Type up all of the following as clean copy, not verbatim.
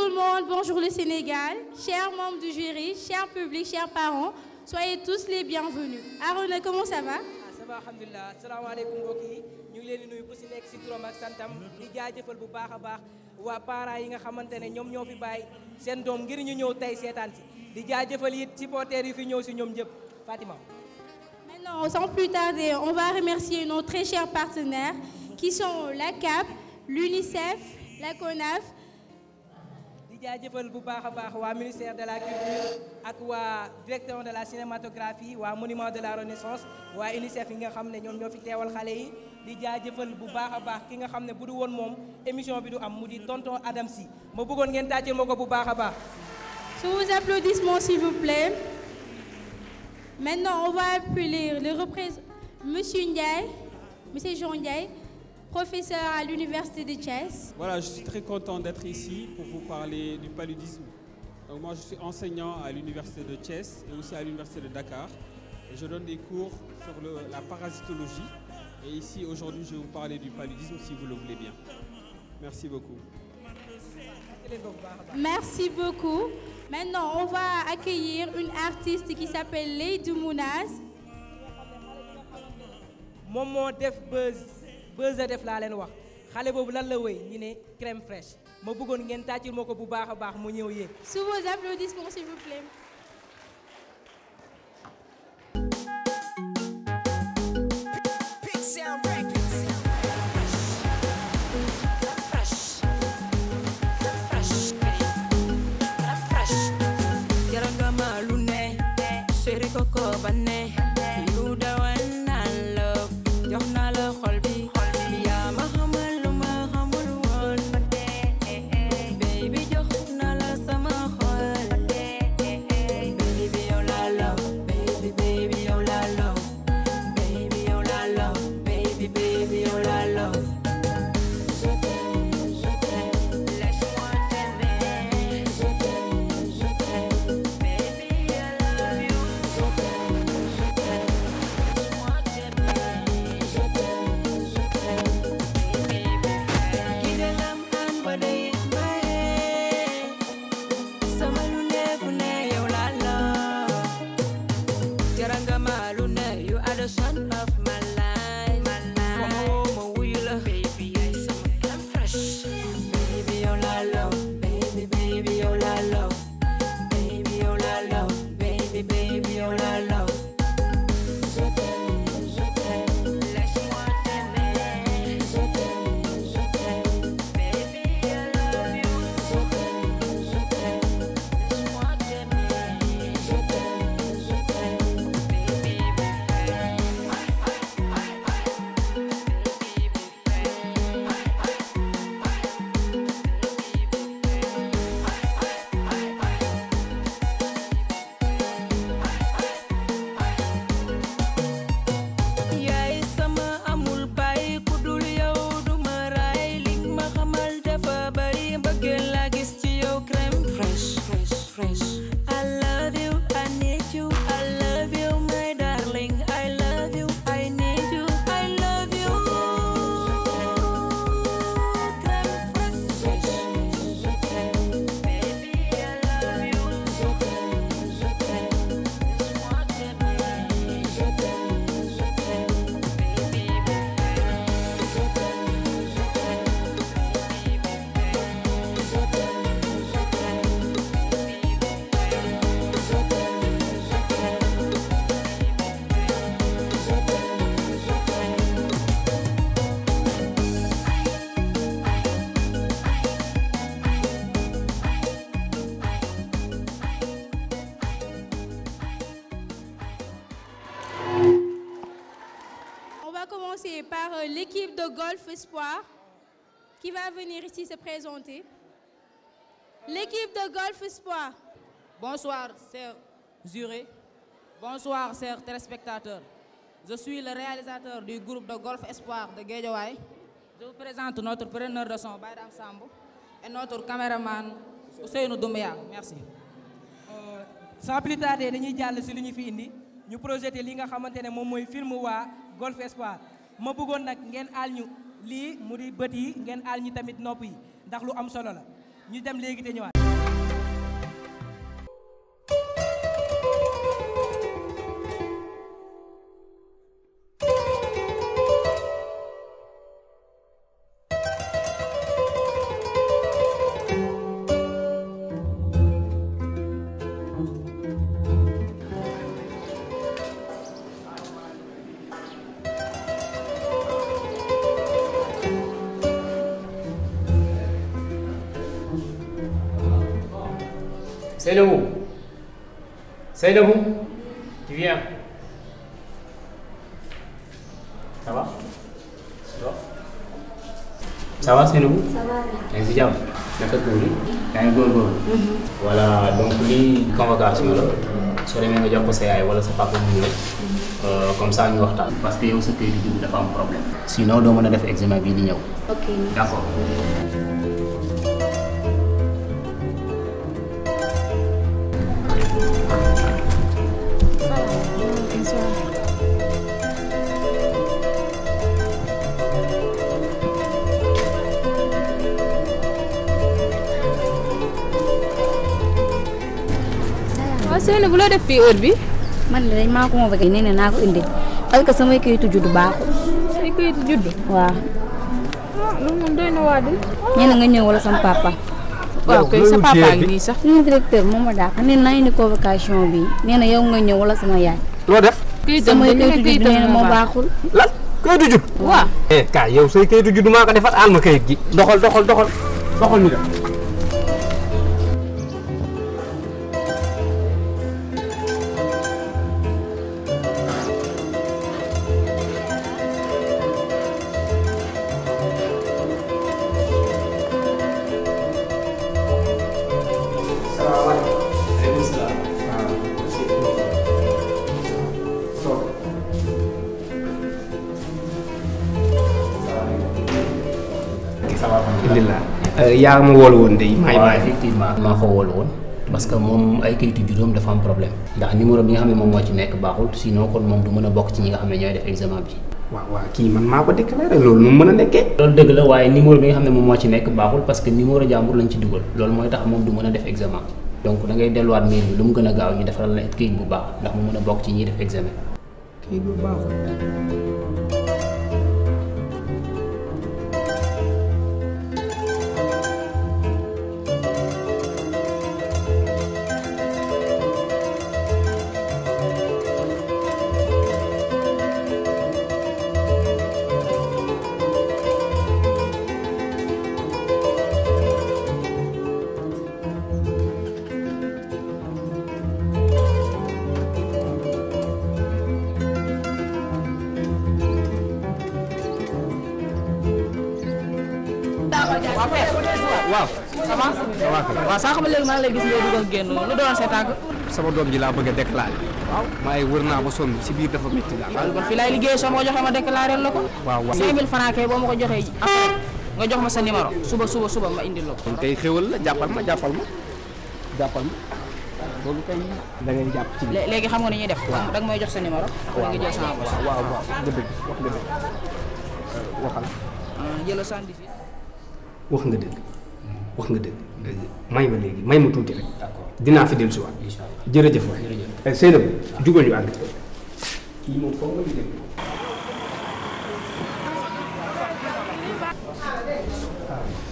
tout le monde, bonjour le Sénégal, chers membres du jury, chers publics, chers parents, soyez tous les bienvenus. Arona, comment ça va? Ça va, alhamdulillah. Asalaamaaleykum mbokk yi ñu ngi leen di nuyu ku si nekk si turam ak santam di jaajëfal bu baax a baax waa parents yi nga xamante ne ñoom ñoo fi bàyyi seen doom ngir ñu ñëw tey seetaan si di jaajëfal it supporters yi fi ñëw si ñoom ñëpp Fatima. Maintenant, sans plus tarder, on va remercier nos très chers partenaires qui sont la CAP, l'UNICEF, la CONAF. di jaajëfal bu baax a baax waa ministère de la culture ak waa directeur de la cinématographie waa monument de la renaissance waa UNICEF yi nga xam ne ñoom ñoo fi teewal xale yi di jaajëfal bu baax a baax ki nga xam ne bu du woon moom émission bi du am mu di tonton Adam Sy ma bëggoon ngeen tàcceel ma ko bu baax a baax. Sous vos applaudissements, s'il vous plaît. Maintenant, on va appeler le représentant, Monsieur Ndiaye, Monsieur Jean Ndiaye, professeur à l'Université de Thiès. Voilà, je suis très content d'être ici pour vous parler du paludisme. Donc moi, je suis enseignant à l'Université de Thiès et aussi à l'Université de Dakar. Et je donne des cours sur la parasitologie. Et ici, aujourd'hui, je vais vous parler du paludisme, si vous le voulez bien. Merci beaucoup. Merci beaucoup. Maintenant, on va accueillir une artiste qui s'appelle Lady Mounaz. moom moo def buzz a def laa leen wax xale boobu lan la wéy ñu ne crème fraîche ma bëggoon ngeen tàccil ma ko bu baax a baax mu ñëw yéeg. Sous vos applaudissements, s'il vous plaît. Par l'équipe de Golf Espoir qui va venir ici se présenter. L'équipe de Golf Espoir. Bonsoir, chers jurés. Bonsoir, chers téléspectateurs. Je suis le réalisateur du groupe de Golf Espoir de Guédiawaye. Je vous présente notre preneur de son, Baydam Sambo, et notre caméraman, Ousseynou Doumbia. Merci. Sans plus tarder, dañuy jàll si li ñu fi indi ñu projeté li nga xamante ne moom mooy film waa Golf Espoir. ma bëggoon nag ngeen aal ñu lii mu di bët yi ngeen aal ñu tamit nopp yi ndax lu am solo la ñu dem léegi te ñëwaat. Seynabou, tu viens. Ça va? Ça va Seynabou? Ça va. yaa ngi si jàmm. naka tuur yi. yaa ngi góorgóorlu. voilà donc lii convocation la. soo demee nga jox ko sa yaay wala sa papa mu ngi comme ça ñu waxtaan. parce que yow sa këyit juddu dafa am problème. sinon doo mën a def examen bii di ñëw. Ok. d'accord. Seyna bu loo def fii heure bi man de dañ maa ko convoqué nee na naa ko indi parce que samay kayitu juddu baaxul. say kayitu juddu. waaw. ah loolu moom doy na waa di. nee na nga ñëw wala sama papa. waaw kay sa papa ngi nii sax. suñu directeur moom ma dàq nee na naa indi convocation bi nee na yow nga ñëw wala sama yaay. loo def. kayitam samay kayitu juddu nee na moo baaxul. lan kayitu judd. waaw. kaay yow say kayitu judd maa ko defar aal ma kayit gi. doxal ñu dem. alhamdulilah. yaa ma woolu woon de maay waaw effectivement maa ko woolu woon parce que moom ay kayitu juddoom dafa am problème ndax numéro bi nga xam ne moom moo ci nekk baaxul sinon kon moom du mën a bokk ci ñi nga xam ne ñooy def examen bi. waaw kii man maa ko déclaré loolu nu mu mën a nekkee. loolu dëgg la waaye numéro bi nga xam ne moom moo ci nekk baaxul parce que numéro jàmbur lañ ci dugal loolu mooy tax moom du mën a def examen donc da ngay delluwaat mail bi lu mu gën a gaaw ñu defaral la kayit bu baax ndax mu mën a bokk ci ñiy def examen. kayit bu baaxul. waaw. ça va. waaw sànq ba léegi maa ngi lay gis ngay dugal génn lu doon sa tànk. sama doom ji laa bëgg a déclaré. waaw maa wër naa ba sonn si biir dafa métti daal. waaw kon fii laay liggéey soo ma ko joxee ma déclaré la ko. waaw 5000 francs kay boo ma ko joxee après nga jox ma sa numéro suba ma indil la ko. kon kay xéwal la jàppal ma loolu kay da ngay jàpp ci. léegi xam nga ni ñuy def. waaw da nga may jox sa numéro. waaw nga jël sama bopp. waaw wax nga dëgg waxal. jëlal 78. wax nga dëgg may ma léegi may ma tuuti rek. dinaa fi dellu si waat. jërëjëf waay. Seynabou jugal ñu ànd. kii moom foog nga ñu dégg.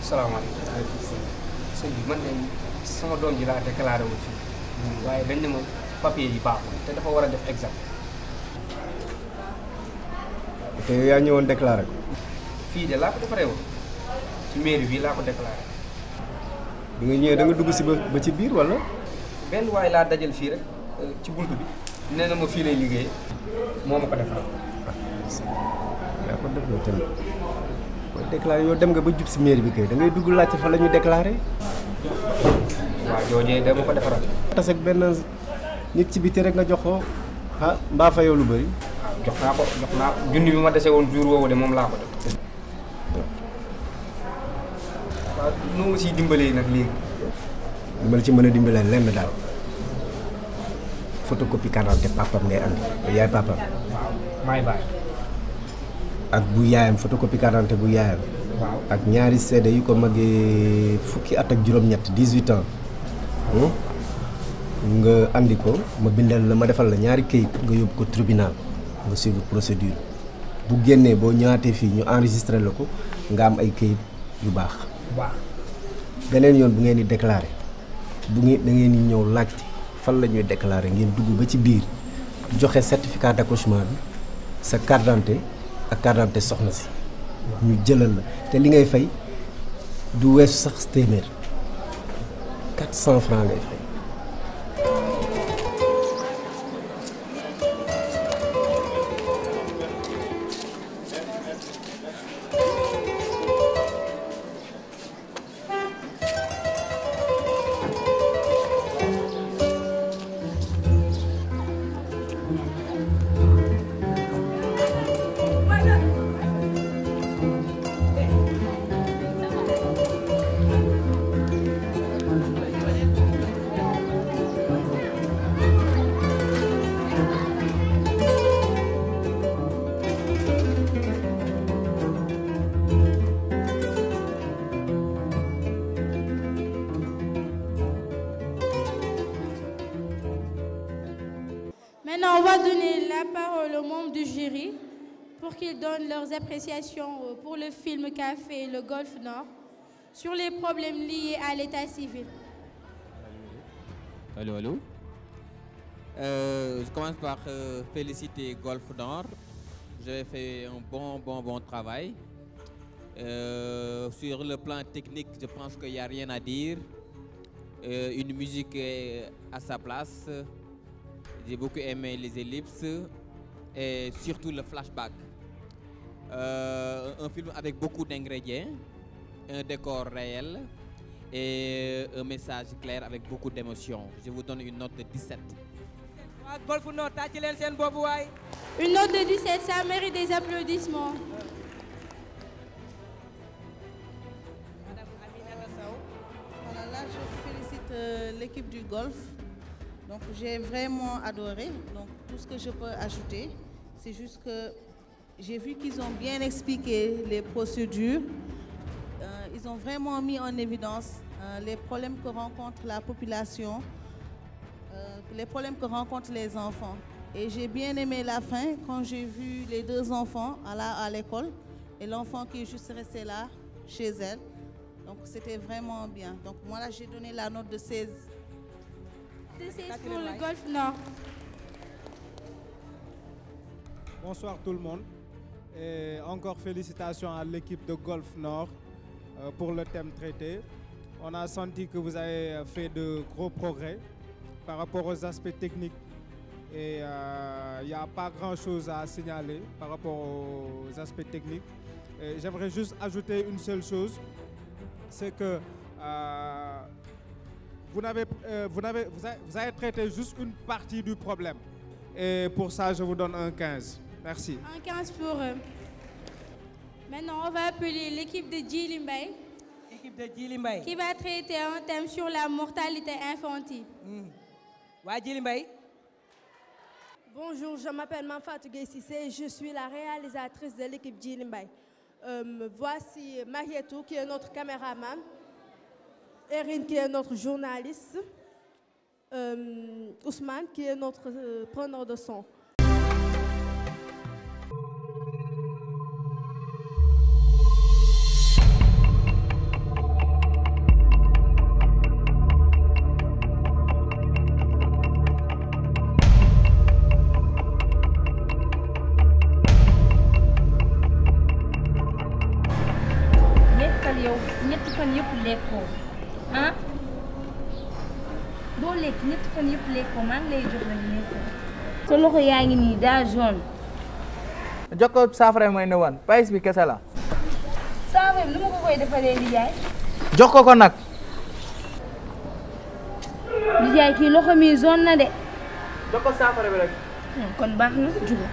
salaamaaleykum. sëñ bi man de sama doom ji laa déclaré wu fii. waaye dañ ne ma papier yi baaxul te dafa war a def examen. te yow yaa ñëwoon déclaré ko. fii de laa ko defaree woon ci mairie bi laa ko déclaré. bi nga ñëwee da nga dugg si ba ci biir wala. benn waaye laa dajal fii rek ci bunt bi nee na ma fii lay liggéey moo ma ko defaral. yaa ko def la tamit boo déclaré yow dem nga ba jub si mairie bi kay da ngay dugg laajte fa la ñu déclaré. waaw joojee dama ko defaral. tas ak benn nit ci biti rek nga jox ko ah mbaa fa yow lu bëri. jox naa ko junni bi ma dese woon jour woowu de moom laa ko def. waaw nu ma siy dimbalee nag léegi. li ma la ci mën a dimbalee lenn daal photocopie carte d'identité papam ngay andi yaay papam. waaw maay bàyyi. ak bu yaayam photocopie carte d'identité bu yaayam ak ñaari seede yu ko magee fukki at ak juróom-ñett 18 ans nga andi ko ma bindal la ma defal la ñaari kayit nga yóbbu ko tribunal nga suivre procédure bu génnee boo ñëwaatee fii ñu enregistré la ko nga am ay kayit yu baax. beneen yoon bu ngeen di déclaré da ngeen di ñëw laajte fan la ñuy déclaré ngeen dugg ba ci biir joxe certificat d'accouchement bi sa carte d'identité ak carte d'identité soxna si ñu jëlal la te li ngay fay du weesu sax téeméer 400 francs ngay fay. Maintenant, on va donner la parole aux membres du jury pour qu'ils donnent leurs appréciations pour le film qu'a fait le Golfe Nord sur les problèmes liés à l'état civil. Allô, allô. Je commence par féliciter Golfe Nord. Vous avez fait un bon travail. Sur le plan technique, je pense qu'il n'y a rien à dire. Une musique est à sa place. J'ai beaucoup aimé les ellipses et surtout le flashback. Un film avec beaucoup d'ingrédients, un décor réel et un message clair avec beaucoup d'émotion. Je vous donne une note de 17. Une note de 17, ça mérite des applaudissements. Voilà, là je félicite l'équipe du Golfe. Donc j'ai vraiment adoré. Donc tout ce que je peux ajouter, c'est juste que j'ai vu qu'ils ont bien expliqué les procédures. Ils ont vraiment mis en évidence les problèmes que rencontre la population, les problèmes que rencontrent les enfants. Et j'ai bien aimé la fin quand j'ai vu les deux enfants à l'école et l'enfant qui est juste resté là, chez elle. Donc c'était vraiment bien. Donc moi là j'ai donné la note de 16. C'est pour le Golfe Nord. Bonsoir tout le monde. Et encore félicitations à l'équipe de Golfe Nord pour le thème traité. On a senti que vous avez fait de gros progrès par rapport aux aspects techniques. Et il n'y a pas grand-chose à signaler par rapport aux aspects techniques. J'aimerais juste ajouter une seule chose, c'est que vous avez traité juste une partie du problème. Et pour ça, je vous donne un 15. Merci. Un 15 pour eux. Maintenant, on va appeler l'équipe de Djily Mbaye. L'équipe de Djily Mbaye. Qui va traiter un thème sur la mortalité infantile. Djily Mbaye. Bonjour, je m'appelle Manfatou Gueye Cissé, je suis la réalisatrice de l'équipe Djily Mbaye. Voici Marietou qui est notre caméraman. Erin qui est notre journaliste, Ousmane qui est notre preneur de son. ñetti fan yëpp lekkoo ah doo lekk ñetti fan yëpp lekkoo maa ngi lay jox la ñu lekkoo sa loxo yaa ngi nii daa jaune. jox ko saafara may ne wan payis bi kese la. saafara bi nu ma ko koy defalee Ndiaye. jox ko nag. Ndiaye kii loxo mi jaune na de. jox ko saafara bi rek. kon baax na juga.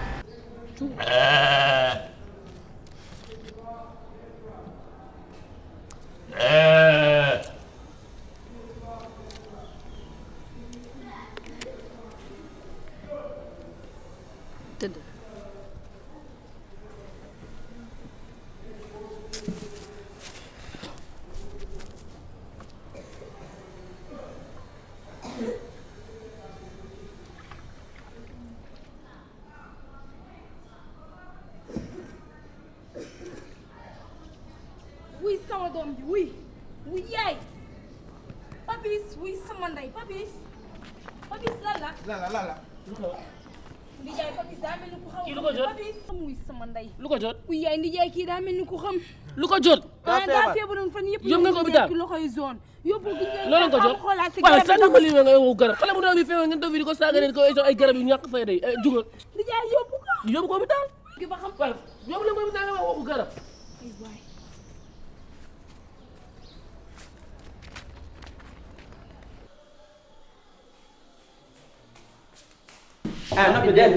sama doom ji wuy wuy yaay Papis wuy sama ndey Papis lan la Ndijaay Papis daa mel ni ku xam. kii lu ko jot Papis muy sama ndey. lu ko jot. wuy yaay Ndijaay kii daa mel ni ku xam. lu ko jot. daa feebaroon fan yëpp. yóbbu nga ko hôpital loxoy zone. yóbbu gi ngeen loolu ko jot waaw sax nga li nga yow garab xale bu ndaw bi feebar ngeen doon fi di ko saaga leen ko ay garab yu ñàkk fay day jugal. Ndijaay yóbbu ko hôpital. gi ba xam waaw yóbbu leen ko hôpital nga wax waxu garab.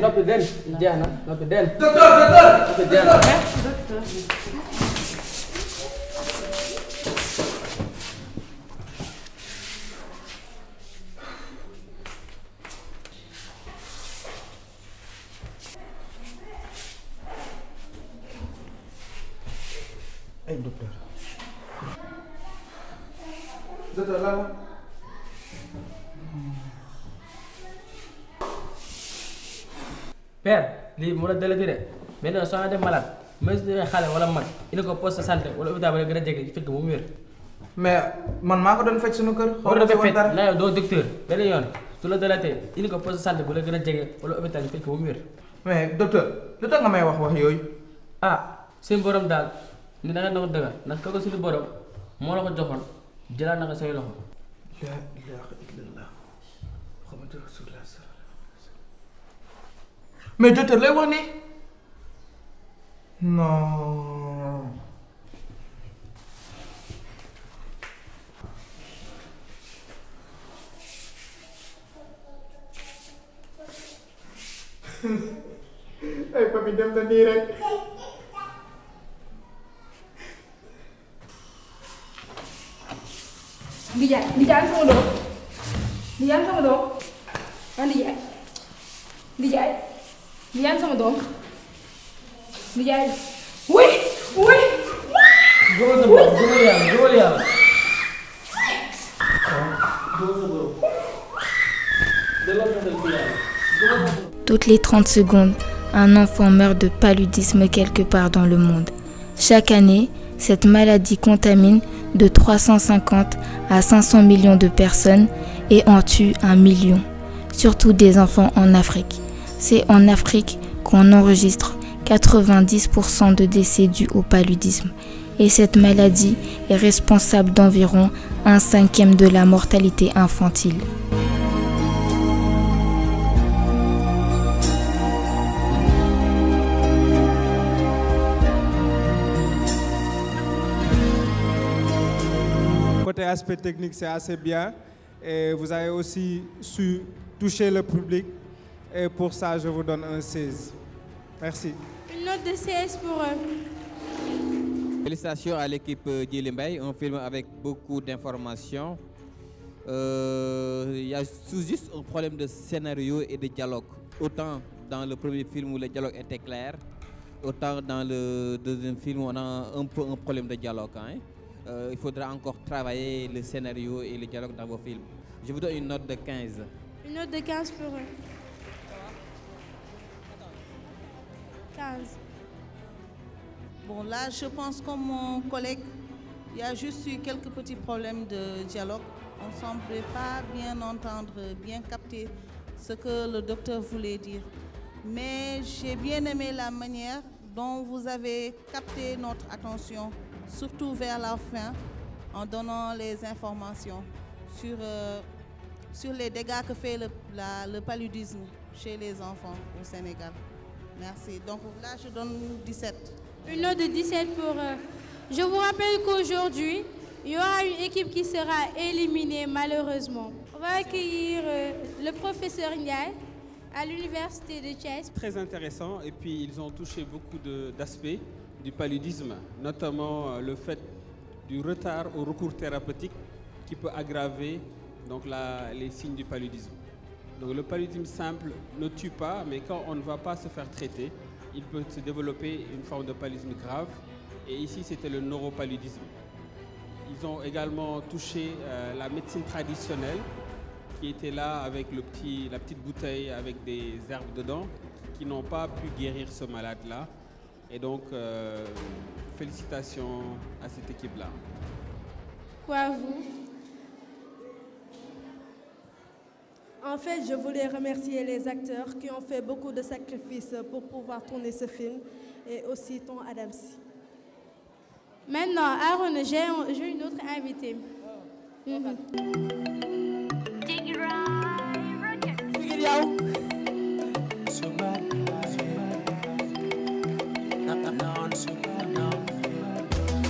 noppi den jeex na noppi den. docteur. ay docteur. docteur lan la. père lii mu la dalati de mais nag soo def malade même si xale wala mag il ko poste santé wala hôpital ba gën a jege fekk mu wér. mais man maa ko doon faj suñu kër. xaw ma si dara la yow doo docteur benn yoon su la dalatee il ko poste santé bu la gën a jege wala hôpital fekk mu wér. mais docteur lu tax nga may wax yooyu. ah seen borom daal ni da nga doon dëgg ndax kooku suñu borom moo la ko joxoon jëlaat na ko say loxo. la ilaha illallah muhammadu rasulullah. mais docteur lay wax nii non. ay papi dem na nii rek. Ndijaay sama doom Ndijaay sama doom Ndijaay sama doom Ndijaay wuy gëmal yàlla Toutes les 30 secondes, un enfant meurt de paludisme quelque part dans le monde. Chaque année, cette maladie contamine de 350 à 500 millions de personnes et en tue 1 million, surtout des enfants en Afrique. C'est en Afrique qu'on enregistre 90% de décès dus au paludisme. Et cette maladie est responsable d'environ 1/5 de la mortalité infantile. Côté aspect technique, c'est assez bien. Et vous avez aussi su toucher le public. Et pour ça, je vous donne un 16. Merci. Une note de 16 pour eux. Félicitations à l'équipe Djily Mbaye, un film avec beaucoup d'informations. Il y a juste un problème de scénario et de dialogue. Autant dans le premier film où le dialogue était clair, autant dans le deuxième film on a un peu un problème de dialogue. Hein. Il faudra encore travailler le scénario et le dialogue dans vos films. Je vous donne une note de 15. Une note de 15 pour eux. 15. Bon, là, je pense comme mon collègue, il y a juste eu quelques petits problèmes de dialogue. On ne semblait pas bien entendre, bien capter ce que le docteur voulait dire. Mais j'ai bien aimé la manière dont vous avez capté notre attention, surtout vers la fin, en donnant les informations sur les dégâts que fait le paludisme chez les enfants au Sénégal. Merci. Donc là, je donne 17. Une note de 17 pour eux. Je vous rappelle qu'aujourd'hui, il y aura une équipe qui sera éliminée malheureusement. On va accueillir le professeur Ndiaye à l'université de Thiès. Très intéressant et puis ils ont touché beaucoup d'aspects du paludisme, notamment le fait du retard au recours thérapeutique qui peut aggraver donc, les signes du paludisme. Donc le paludisme simple ne tue pas, mais quand on ne va pas se faire traiter, il peut se développer une forme de paludisme grave. Et ici, c'était le neuropaludisme. Ils ont également touché la médecine traditionnelle, qui était là avec la petite bouteille avec des herbes dedans, qui n'ont pas pu guérir ce malade-là. Et donc, félicitations à cette équipe-là. Quoi, vous? En fait, je voulais remercier les acteurs qui ont fait beaucoup de sacrifices pour pouvoir tourner ce film et aussi ton Adams. Maintenant, Aaron, j'ai une autre invitée.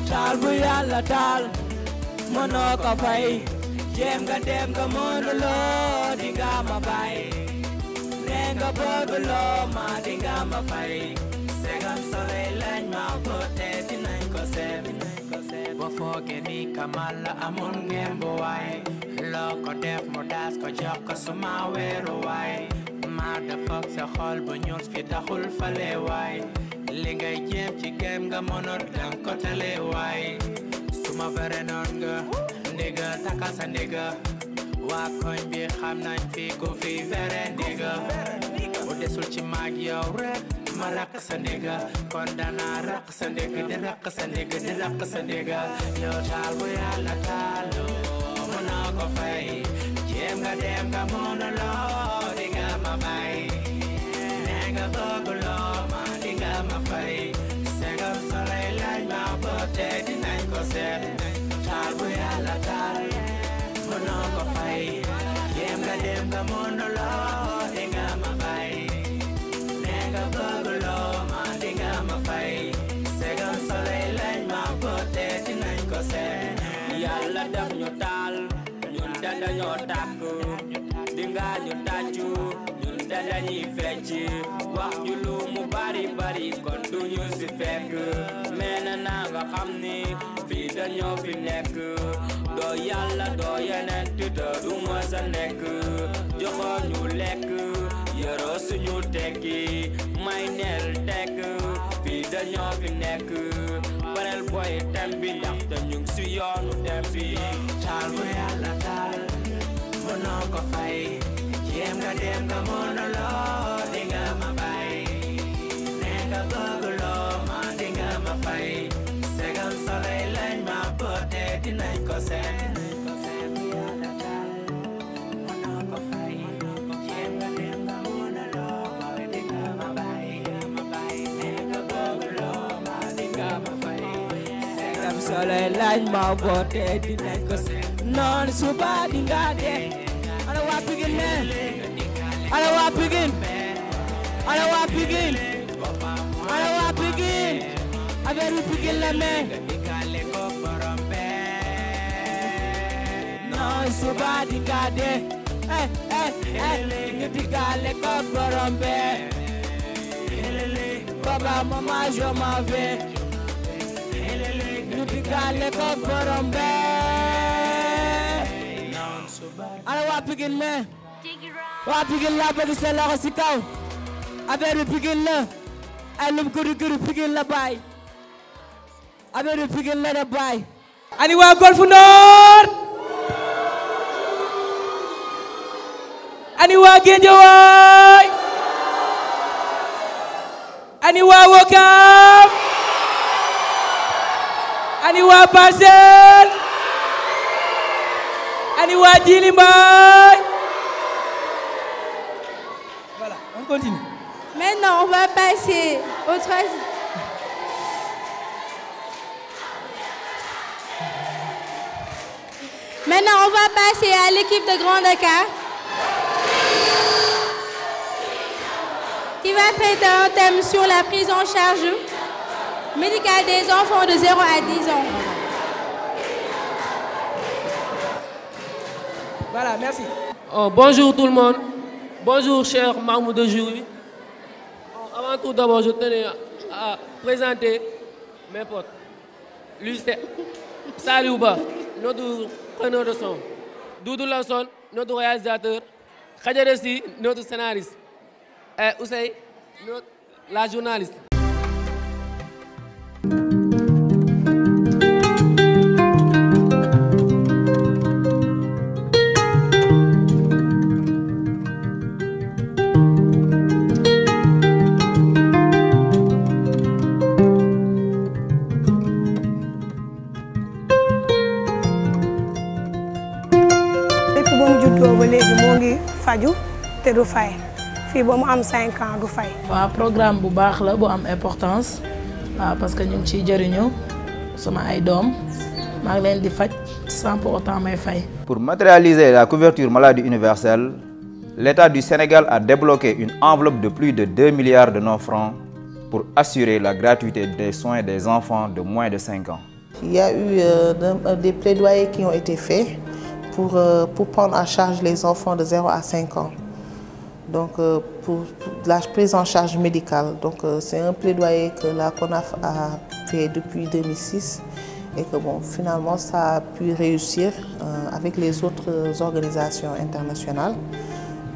Taal bu Yàlla taal mënoo ko fay jéem nga dem nga mënuloo di nga ma bàyyi nee nga bëgg loo ma di nga ma fay segam soleil lañ ma ko te dinañ ko seet boo foogee ni Kamal la amoon ngeen bu waay loo ko def mu daas ko jox ko suma weeru waay ma dafoog sa xol bu ñuul fi taxul fale waay li ngay jéem ci gem nga mënut dang ko tale waay suma vere noon nga ndiga taka sa ndiga waa koñ bi xam nañ fi ku fi vere ndiga bu desul ci maag yow rek ma raq sa ndiga kon dana raq sa ndiga di raq sa ndiga di raq sa ndiga yow taal bu Yàlla taalo mënoo ko fay jéem nga dem nga mënuloo di nga ma bay nee nga bëgg loo ma di nga ma fay segam soleil laaj ma boote dinañ ko seet taal bu Yàlla taal mënoo ko fay jéem nga dem nga mënuloo di nga ma bay nee nga bëgg loo ma di nga ma fay segam soleil laaj ma boote dinañ ko seet Yàlla daf ñu taal ñun da dañoo tàkk di nga ñu tàccu ñun da dañuy fecc wax ju lu mu bari bari kon du ñu si fekk mais na nga xam ni fii dañoo fi nekk doo Yàlla doo yeneen te du mës a nekk joxoon ñu lekk yoroo suñu tekki may neel tekk fii dañoo fi nekk parel boy tem bi ndaxte ñu ngi si yoonu tem bi taal bu Yàlla taal mënoo ko fay jéem nga dem nga mënuloo di nga ma bay nee nga bëgg loo ma di nga ma fay segam soleil lañ ma boote dinañ ko seet Yàlla taal mënoo ko fay jéem nga dem nga mënuloo di nga ma bay nee nga bëgg loo ma di nga ma fay segam soleil lañ ma boote dinañ ko seet noonu suba di nga dee ana waa Pikine men ana waa Pikine ana waa Pikine ana waa Pikine affaire bi Pikine la men noonu suba di nga dee ñu digale ko borom be papa mama je m'en vais ñu digale ko borom be ana waa Pikine men waa Pikine laa bëgg seen loxo si kaw affaire bi Pikine la ay lum gëri gëri Pikine la baay affaire bi Pikine la da baay ani waa Golf Nord ani waa Guédiawaye ani waa Ouakam ani waa Parcelles ani waa Djily Mbaye. Voilà, on continue. Maintenant, on va passer au troisième. Maintenant, on va passer à l'équipe de Grand Dakar qui va traiter un thème sur la prise en charge médicale des enfants de 0 à 10 ans. Voilà, merci. Oh, bonjour tout le monde. Bonjour cher membres de jury. Avant tout d'abord, je tenais à présenter mes potes. Lui, c'est Saliouba, notre preneur de son. Doudou Lanson, notre réalisateur. Khadjaresi, notre scénariste. Et Ousseï, la journaliste. juddoo ba léegi moo ngi faju te du fay fii ba mu am 5 ans du fay. waaw programme bu baax la bu am importance waaw parce que ñu ngi ciy jëriñu sama ay doom maa ngi leen di faj sans pour autant may fay. Pour matérialiser la couverture maladie universelle, l'État du Sénégal a débloqué une enveloppe de plus de 2 milliards de nos francs pour assurer la gratuité des soins des enfants de moins de 5 ans. Il y a eu des plaidoyers qui ont été faits pour prendre en charge les enfants de 0 à 5 ans. Donc pour la prise en charge médicale. Donc c'est un plaidoyer que la CONAF a fait depuis 2006 et que bon, finalement ça a pu réussir avec les autres organisations internationales.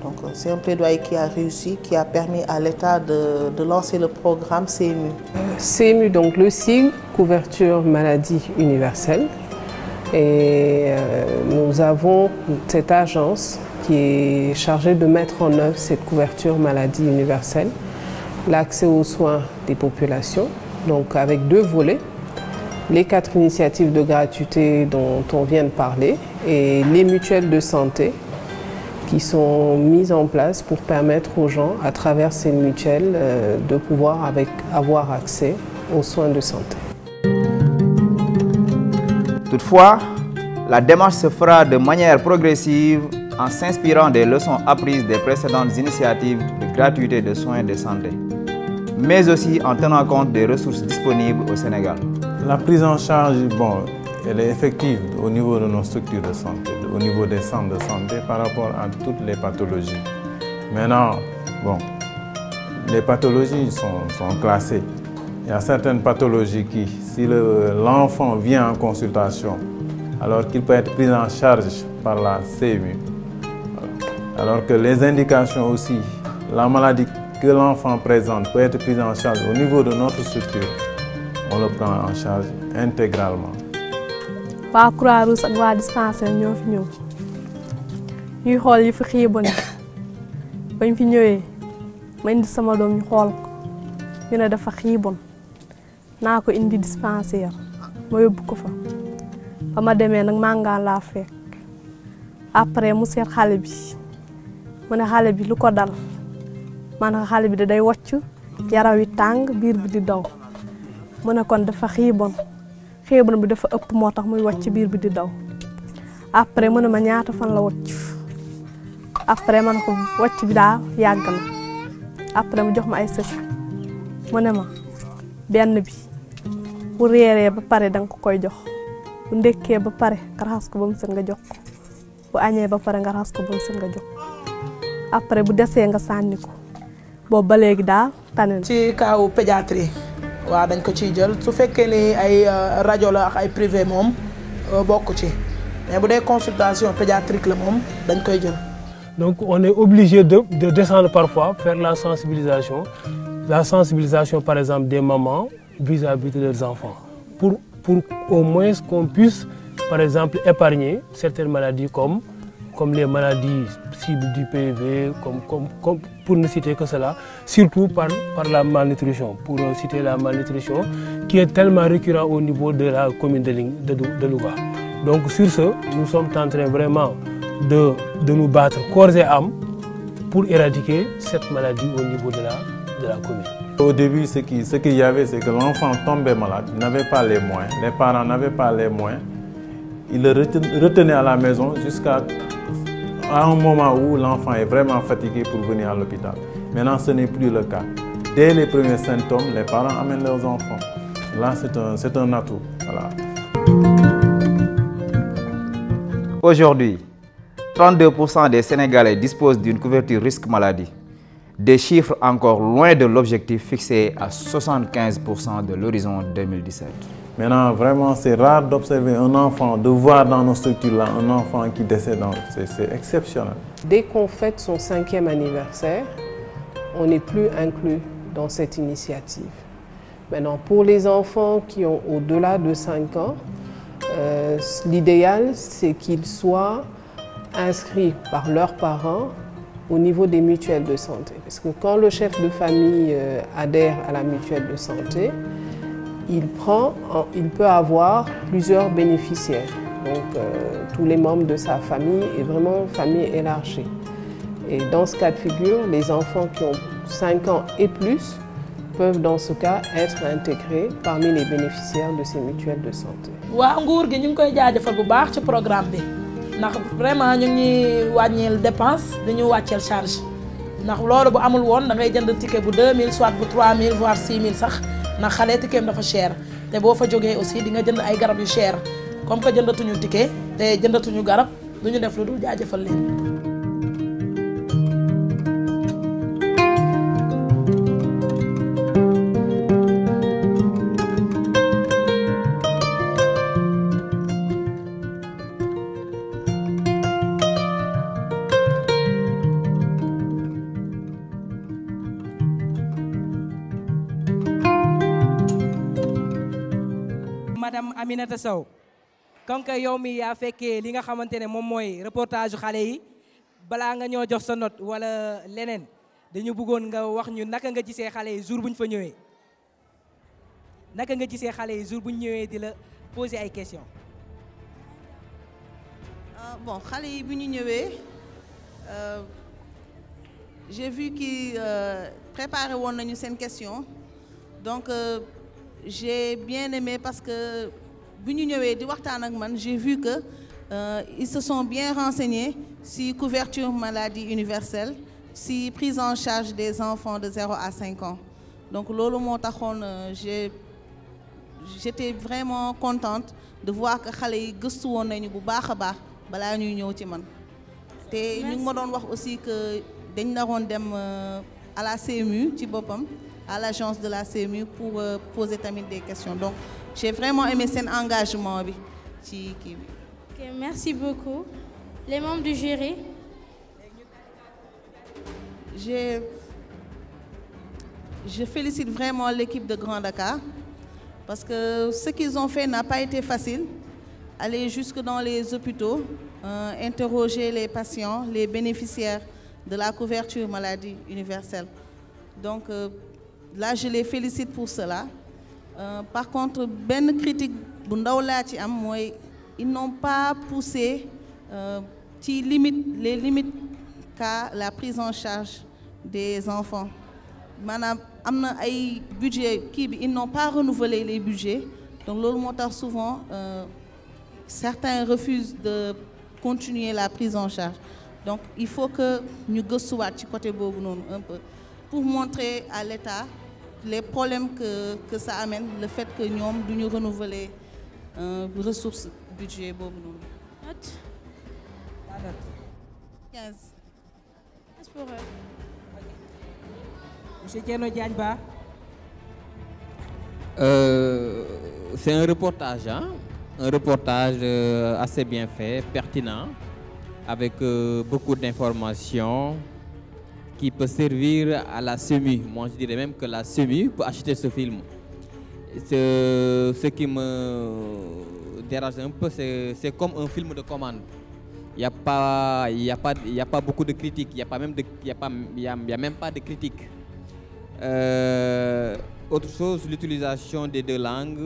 Donc c'est un plaidoyer qui a réussi, qui a permis à l'État de lancer le programme CMU. CMU, donc le sigle, couverture maladie universelle. Et nous avons cette agence qui est chargée de mettre en œuvre cette couverture maladie universelle, l'accès aux soins des populations, donc avec 2 volets, les 4 initiatives de gratuité dont on vient de parler et les mutuelles de santé qui sont mises en place pour permettre aux gens, à travers ces mutuelles, de pouvoir avoir accès aux soins de santé. Toutefois, la démarche se fera de manière progressive en s'inspirant des leçons apprises des précédentes initiatives de gratuité de soins de santé, mais aussi en tenant compte des ressources disponibles au Sénégal. La prise en charge, bon, elle est effective au niveau de nos structures de santé, au niveau des centres de santé par rapport à toutes les pathologies. Maintenant, bon, les pathologies sont classées. Il y a certaines pathologies qui, si l'enfant vient en consultation, alors qu'il peut être pris en charge par la CMU, alors que les indications aussi, la maladie que l'enfant présente peut être prise en charge au niveau de notre structure, on le prend en charge intégralement. waa Croix-Rouge ak waa dispensaire ñoo fi ñëw ñuy xool yi fi xiiboon bañ fi ñëwee ma indi sama doom ñu xool ko ñu ne dafa xiiboon naa ko indi dispensaire ma yóbbu ko fa ba ma demee nag màngaan laa fekk après mu seet xale bi mu ne xale bi lu ko dal man xale bi da day wocc yaram wi tàng biir bi di daw mu ne kon dafa xiiboon xeebon bi dafa ëpp moo tax muy wàcc biir bi di daw après mu ne ma ñaata fan la wàcc après man ko wàcc bi daa yàgg na après mu jox ma ay sës mu ne ma benn bi bu réeree ba pare danga ko koy jox bu ndekkee ba pare nga raxas ko ba mu set nga jox ko bu añee ba pare nga raxas ko ba mu set nga jox ko après bu desee nga sànni ko boobu ba léegi daal tane na. ci kaawu pédiatrie waaw dañ ko ciy jël su fekkee ni ay rajo la ak ay privé moom bokk ci mais bu dee consultation pédiatrique la moom dañ koy jël. Donc on est obligé de descendre parfois faire la sensibilisation par exemple des mamans vis-à-vis de leurs enfants pour au moins qu'on puisse par exemple épargner certaines maladies comme les maladies cibles du PV, comme pour ne citer que cela, surtout par la malnutrition, pour citer la malnutrition qui est tellement récurrente au niveau de la commune de Louga. Donc sur ce, nous sommes en train vraiment de nous battre corps et âme pour éradiquer cette maladie au niveau de la commune. Au début, ce qu'il y avait, c'est que l'enfant tombait malade, il n'avait pas les moyens, les parents n'avaient pas les moyens. Ils le retenaient à la maison jusqu'à un moment où l'enfant est vraiment fatigué pour venir à l'hôpital. Maintenant, ce n'est plus le cas. Dès les premiers symptômes, les parents amènent leurs enfants. Là, c'est un atout. Voilà. Aujourd'hui, 32% des Sénégalais disposent d'une couverture risque maladie. Des chiffres encore loin de l'objectif fixé à 75% de l'horizon 2017. Maintenant, vraiment, c'est rare d'observer un enfant, de voir dans nos structures-là un enfant qui décède. C'est exceptionnel. Dès qu'on fête son 5e anniversaire, on n'est plus inclus dans cette initiative. Maintenant, pour les enfants qui ont au-delà de 5 ans, l'idéal, c'est qu'ils soient inscrits par leurs parents au niveau des mutuelles de santé. Parce que quand le chef de famille adhère à la mutuelle de santé, il peut avoir plusieurs bénéficiaires. donc tous les membres de sa famille et vraiment famille élargie. Et dans ce cas de figure, les enfants qui ont 5 ans et plus peuvent dans ce cas être intégrés parmi les bénéficiaires de ces mutuelles de santé. waa nguur gi ñu ngi koy jaajëfal bu baax ci programme bi ndax vraiment ñu ngi ñuy wàññil dépense dañu wàcceel charge ndax loolu bu amul woon da ngay jënd ticket bu 2000 soit bu 3000 voire 6000 sax ndax xale ticket dafa cher te boo fa jógee aussi di nga jënd ay garab yu cher comme que jëndatuñu ticket te jëndatuñu garab duñu def lu dul jaajëfal leen. Madame Aminata Sow comme que yow mi yaa fekkee li nga xamante ne moom mooy reportage xale yi balaa nga ñoo jox sa note wala leneen dañu bëggoon nga wax ñu naka nga gisee xale yi jour bu ñu fa ñëwee naka nga gisee xale yi jour bu ñu ñëwee di la poser ay questions. Bon xale yi bu ñu ñëwee j'ai vu qu'ils préparé woon nañu seen question donc j'ai bien aimé parce que bu ñu ñëwee di waxtaan ak man j'ai vu que ils se sont bien renseignés si couverture maladie universelle si prise en charge des enfants de 0 à 5 ans donc loolu moo taxoon j'étais vraiment contente de voir que xale yi gëstu woon nañu bu baax a baax balaa ñuy ñëw ci man te ñu ngi ma doon wax aussi que dañ naroon dem à la CMU ci boppam à l'agence de la CMU pour poser tamit des questions donc j'ai vraiment aimé seen engagement bi ci kii bi. Ok, merci beaucoup. Les membres du jury. Je félicite vraiment l'équipe de Grand Dakar parce que ce qu'ils ont fait n'a pas été facile. Aller jusque dans les hôpitaux, interroger les patients, les bénéficiaires de la couverture maladie universelle. Donc là, je les félicite pour cela. Par contre, benn critique bu ndaw laa ci am mooy ils n'ont pas poussé ci les limites qu'a la prise en charge des enfants. Maanaam am na ay budget kii bi ils n'ont pas renouvelé les budgets donc loolu moo tax souvent certains refusent de continuer la prise en charge donc il faut que ñu gëstuwaat ci côté boobu noonu un peu pour montrer à l'État les problèmes que ça amène le fait que ñoom duñu renouveler ressources budget boobu noonu. Note. La note. 15. C'est pour eux. Monsieur Thierno Diagne Ba. C'est un reportage, hein? Un reportage assez bien fait, pertinent, avec beaucoup d'informations qui peut servir à la SEMU. Moi, je dirais même que la SEMU peut acheter ce film. Ce qui me dérange un peu, c'est comme un film de commande. Il n'y a pas beaucoup de critiques, il n'y a même pas de critiques. Autre chose, l'utilisation des deux langues,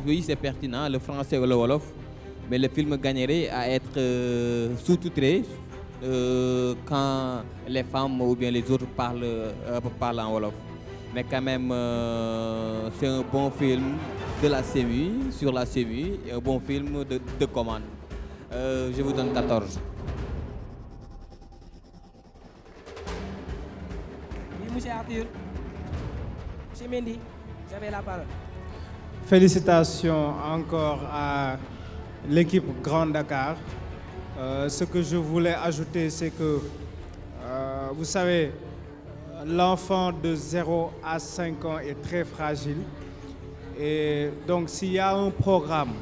oui c'est pertinent, le français ou le wolof, mais le film gagnerait à être sous-titré quand les femmes ou bien les autres parlent en wolof. Mais quand même, c'est un bon film de la CMU, sur la CMU, et un bon film de commande. Je vous donne 14. Oui, monsieur Arthur. Monsieur Mendy, vous avez la parole. Félicitations encore à l'équipe Grand Dakar. Ce que je voulais ajouter, c'est que, vous savez, l'enfant de 0 à 5 ans est très fragile. Et donc, s'il y a un programme,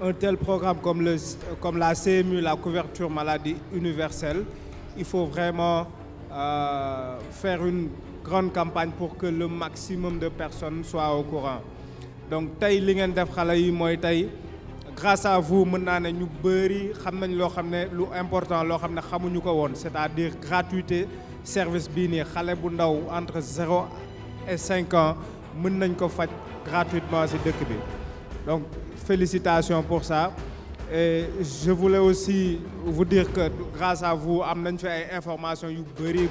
un tel programme comme la CMU, la couverture maladie universelle, il faut vraiment faire une grande campagne pour que le maximum de personnes soient au courant. Donc, tey li ngeen def xale yi mooy tey grâce à vous mën naa ne ñu bëri xam nañ loo xam ne lu important loo xam ne xamuñu ko woon c'est-à-dire gratuité service bii nii xale bu ndaw entre 0 et 5 ans mën nañ ko faj gratuitement ci dëkk bi donc félicitations pour ça Et je voulais aussi vous dire que grâce à vous am nañ fi ay informations yu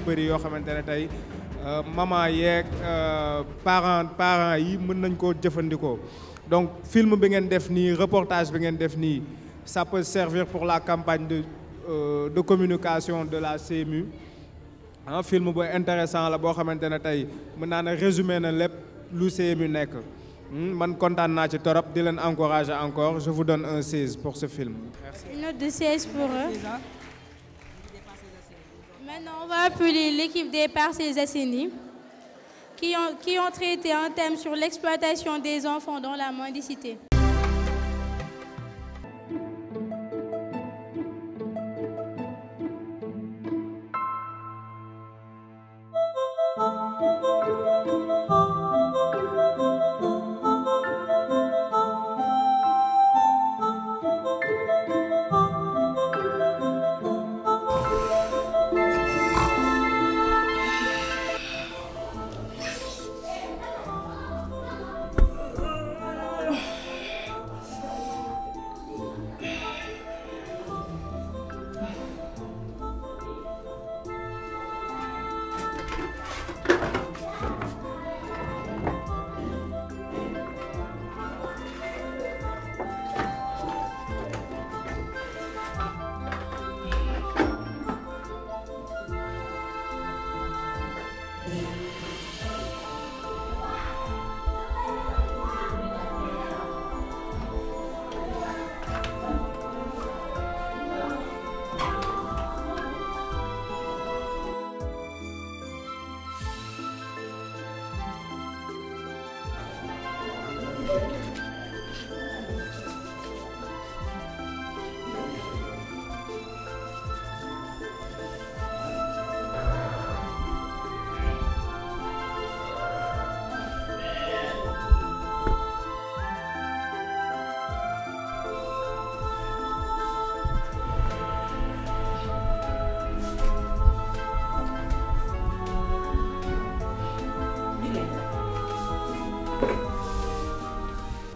bëri yoo xamante ne tey maman yeeg parents yi mën nañ koo jëfandikoo. Donc film bi ngeen def nii reportage bi ngeen def nii ça peut servir pour la campagne de communication de la CMU. Un film bu intéressant la boo xamante ne tey mën naa ne résumé na lépp lu CMU nekk. Man kontaan naa ci torop di leen encourager encore. Je vous donne un 16 pour ce film. Merci. Une note de 16 pour eux. Maintenant, on va appeler l'équipe des Parcelles Assainies qui ont traité un thème sur l'exploitation des enfants dans la mendicité.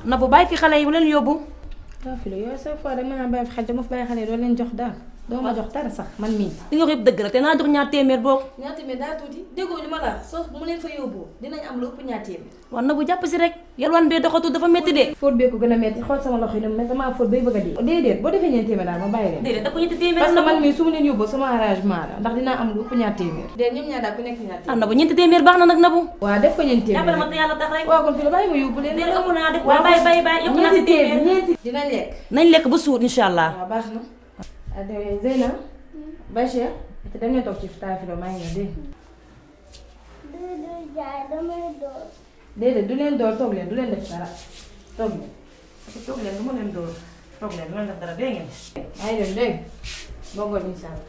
na bu bàyyi fi xale yi bu leen yóbbu. waaw fii la yow chaque fois dama naan bàyyi fi xel te ma fi bàyyi xale yi doo leen jox dara doo ma jox dara sax man mii. li nga wax yëpp dëgg la te naa jox ñaar téeméer boobu. ñaar téeméer daa tuuti déggoo li ma la soo mu leen fa yóbbu dinañ am lu ëpp ñaar téeméer. war na bu jàpp si rek yalwaan bee doxatul dafa métti de. fóot bee ko gën a métti xool sama loxo yi mais damaa fóot bay bëgg a dee. déedéet boo defee ñeent téeméer daal ma bàyyi leen. déedéet da ko ñetti téeméer. parce que man mii su ma leen yóbbu sama arrangement la ndax dinaa am lu ëpp ñaar téeméer. déedéet ñoom ñaar daal ku nekk ñaar téeméer. na bu ñeenti téeméer baax na nag na bu. waaw def ko ñeent téeméer jàppale ma te yàlla tax rek. waaw kon fi la bàyyi ma yóbbu leen. déedéet ëpp naa def waaw bàyyi yokk naa si téeméer ñeenti dinañ lekk. nañ lekk ba suur incha allah. waaw baax na. Zeyna Bachir te dem ne toog ci taafilo maa ngi dégg. déedéet du leen door toog leen du leen def dara toog leen. toog leen du ma leen door toog leen du leen def dara dégg ngeen. maa ngi dem dégg nga boo incha allah.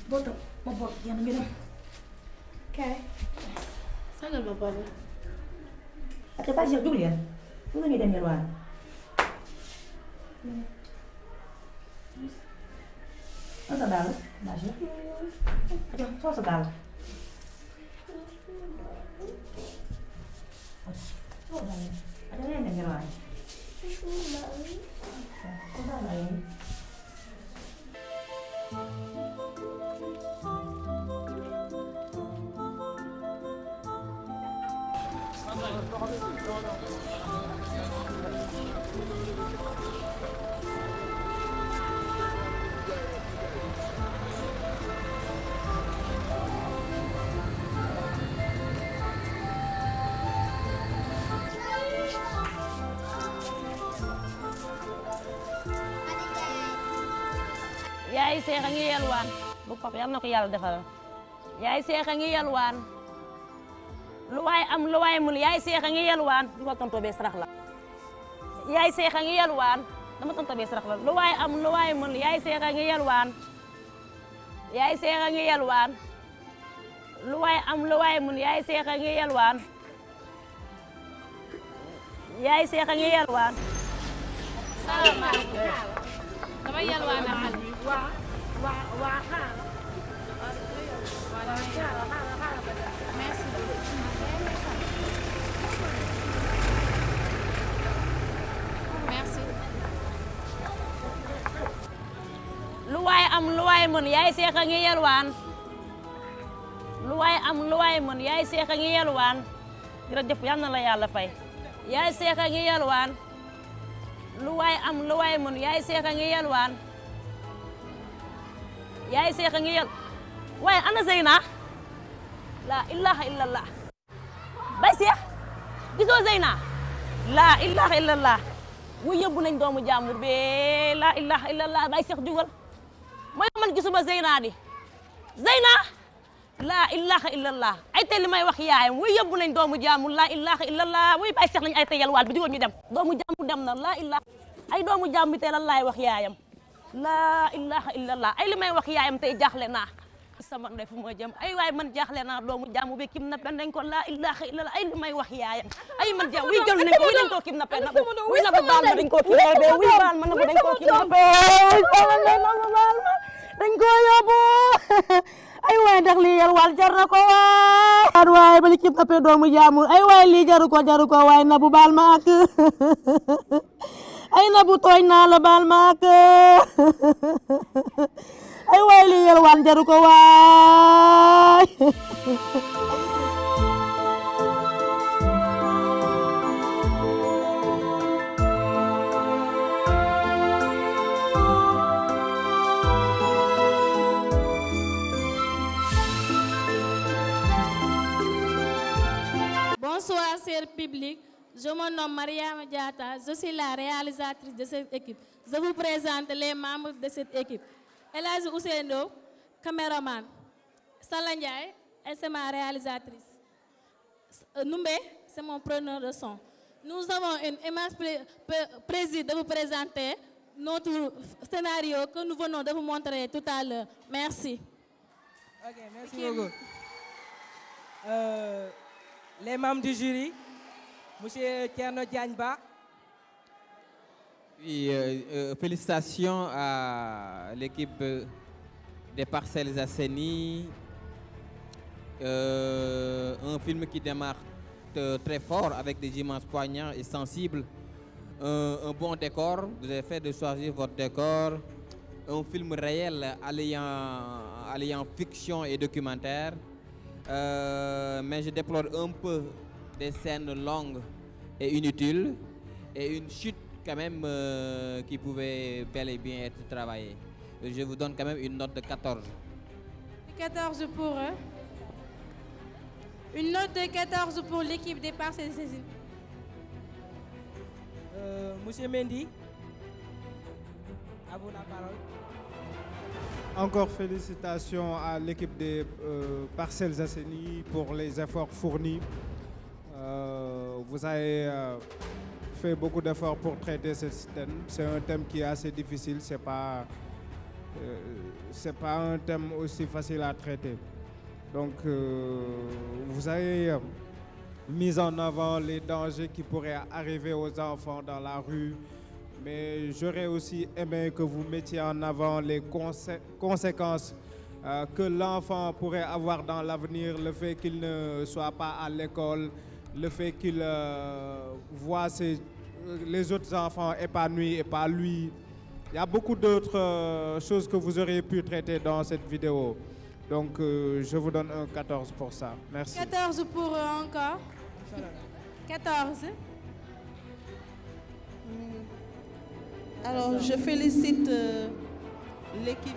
boo toog ma boot yéen a ngi dem. kay. sangal ba pare. ak Bachir jug leen fu nga ñuy dem yéen waa. Ano sa dal? Bachir? Ayo, so sa dal. Oh, dali. Ano na yan yung gawin? Oh, dali. yaay seex a ngi yalwaan bu papa yal na ko yàlla defal yaay seex a ngi yalwaan lu waay am lu waay mul yaay seex a ngi yalwaan di ko tonto bee sarax la yaay seex a ngi yalwaan dama tonto bee sarax la lu waay am lu waay mul yaay seex a ngi yalwaan yaay seex a ngi yalwaan lu waay am lu waay mul yaay seex a ngi yalwaan yaay seex a ngi yalwaan salaamaaleykum dama yalwaan a xale waa xaaral waay mën yaay seex a ngi yelwaan lu waay am lu waay mën yaay seex a ngi yelwaan jërëjëf yal na la yàlla fay yaay seex a ngi yelwaan lu waay am lu waay mën yaay seex a ngi yelwaan yaay seex a ngi yel waaye ana Zeyna la ilaha illallah bay seex gisoo Zeyna la ilaha illallah wuy yóbbu nañ doomu jàmbur be la ilaha illallah bay seex jugal mooy man gisuma Zeyna di Zeyna la ilaha illallah ay te li may wax yaayam wuy yóbbu nañ doomu jàmbur la ilaha illallah wuy bay seex lañ ay te yalwaal bi jugal ñu dem doomu jàmbur dem na la ilaha ay doomu jàmbur te lan laay wax yaayam la ilaha illallah ay li may wax yaayam tey jaaxle naa sama ndey fu ma jëm ay waay man jaaxle naa doomu jàmbur bi kim na pen dañ ko la ilaha illallah ay li may wax yaayam ay man ja wi jël nañ ko wi dañ ko kim na pen wi na baal ma dañ ko kim na be wi baal ma na dañ ko kim na be sama ndey na ma baal ma dañ ko yóbbu ay waay ndax lii yalwaal jar na ko waay waay ba li kim na pe doomu jàmbur ay waay lii jaru ko waay na bu baal ma ak ay na bu tooñ naa la baal ma ak ay waay lii yalwaan jaru ko waay Bonsoir, cher public. Je me nomme Mariama Diatta. Je suis la réalisatrice de cette équipe. Je vous présente les membres de cette équipe. Elhaji Ousseynou, caméraman. Sala Ndiaye, elle c'est ma réalisatrice. Noumbé, c'est mon preneur de son. Nous avons une immense plaisir de vous présenter notre scénario que nous venons de vous montrer tout à l'heure. Merci. Ok, merci beaucoup. Les membres du jury, Monsieur Thierno Diagne-Ba. Oui, félicitations à l'équipe des Parcelles Assainies. Un film qui démarre très fort avec des images poignantes et sensibles. Un bon décor, vous avez fait de choisir votre décor. Un film réel alliant fiction et documentaire. Mais je déplore un peu des scènes longues et inutiles et une chute quand même qui pouvait bel et bien être travaillée. Je vous donne quand même une note de 14. 14 pour eux. Une note de 14 pour l'équipe des Parcelles Assainies. Monsieur Mendy, à vous la parole. Encore félicitations à l'équipe des Parcelles Assainies pour les efforts fournis. Vous avez fait beaucoup d'efforts pour traiter ce thème. C'est un thème qui est assez difficile. C'est pas un thème aussi facile à traiter. Donc, vous avez mis en avant les dangers qui pourraient arriver aux enfants dans la rue. Mais j'aurais aussi aimé que vous mettiez en avant les conséquences que l'enfant pourrait avoir dans l'avenir, le fait qu'il ne soit pas à l'école, le fait qu'il voit les autres enfants épanouis et pas lui. Il y a beaucoup d'autres choses que vous auriez pu traiter dans cette vidéo. Donc, je vous donne un 14 pour ça. Merci. 14 pour eux encore. 14. Alors, je félicite l'équipe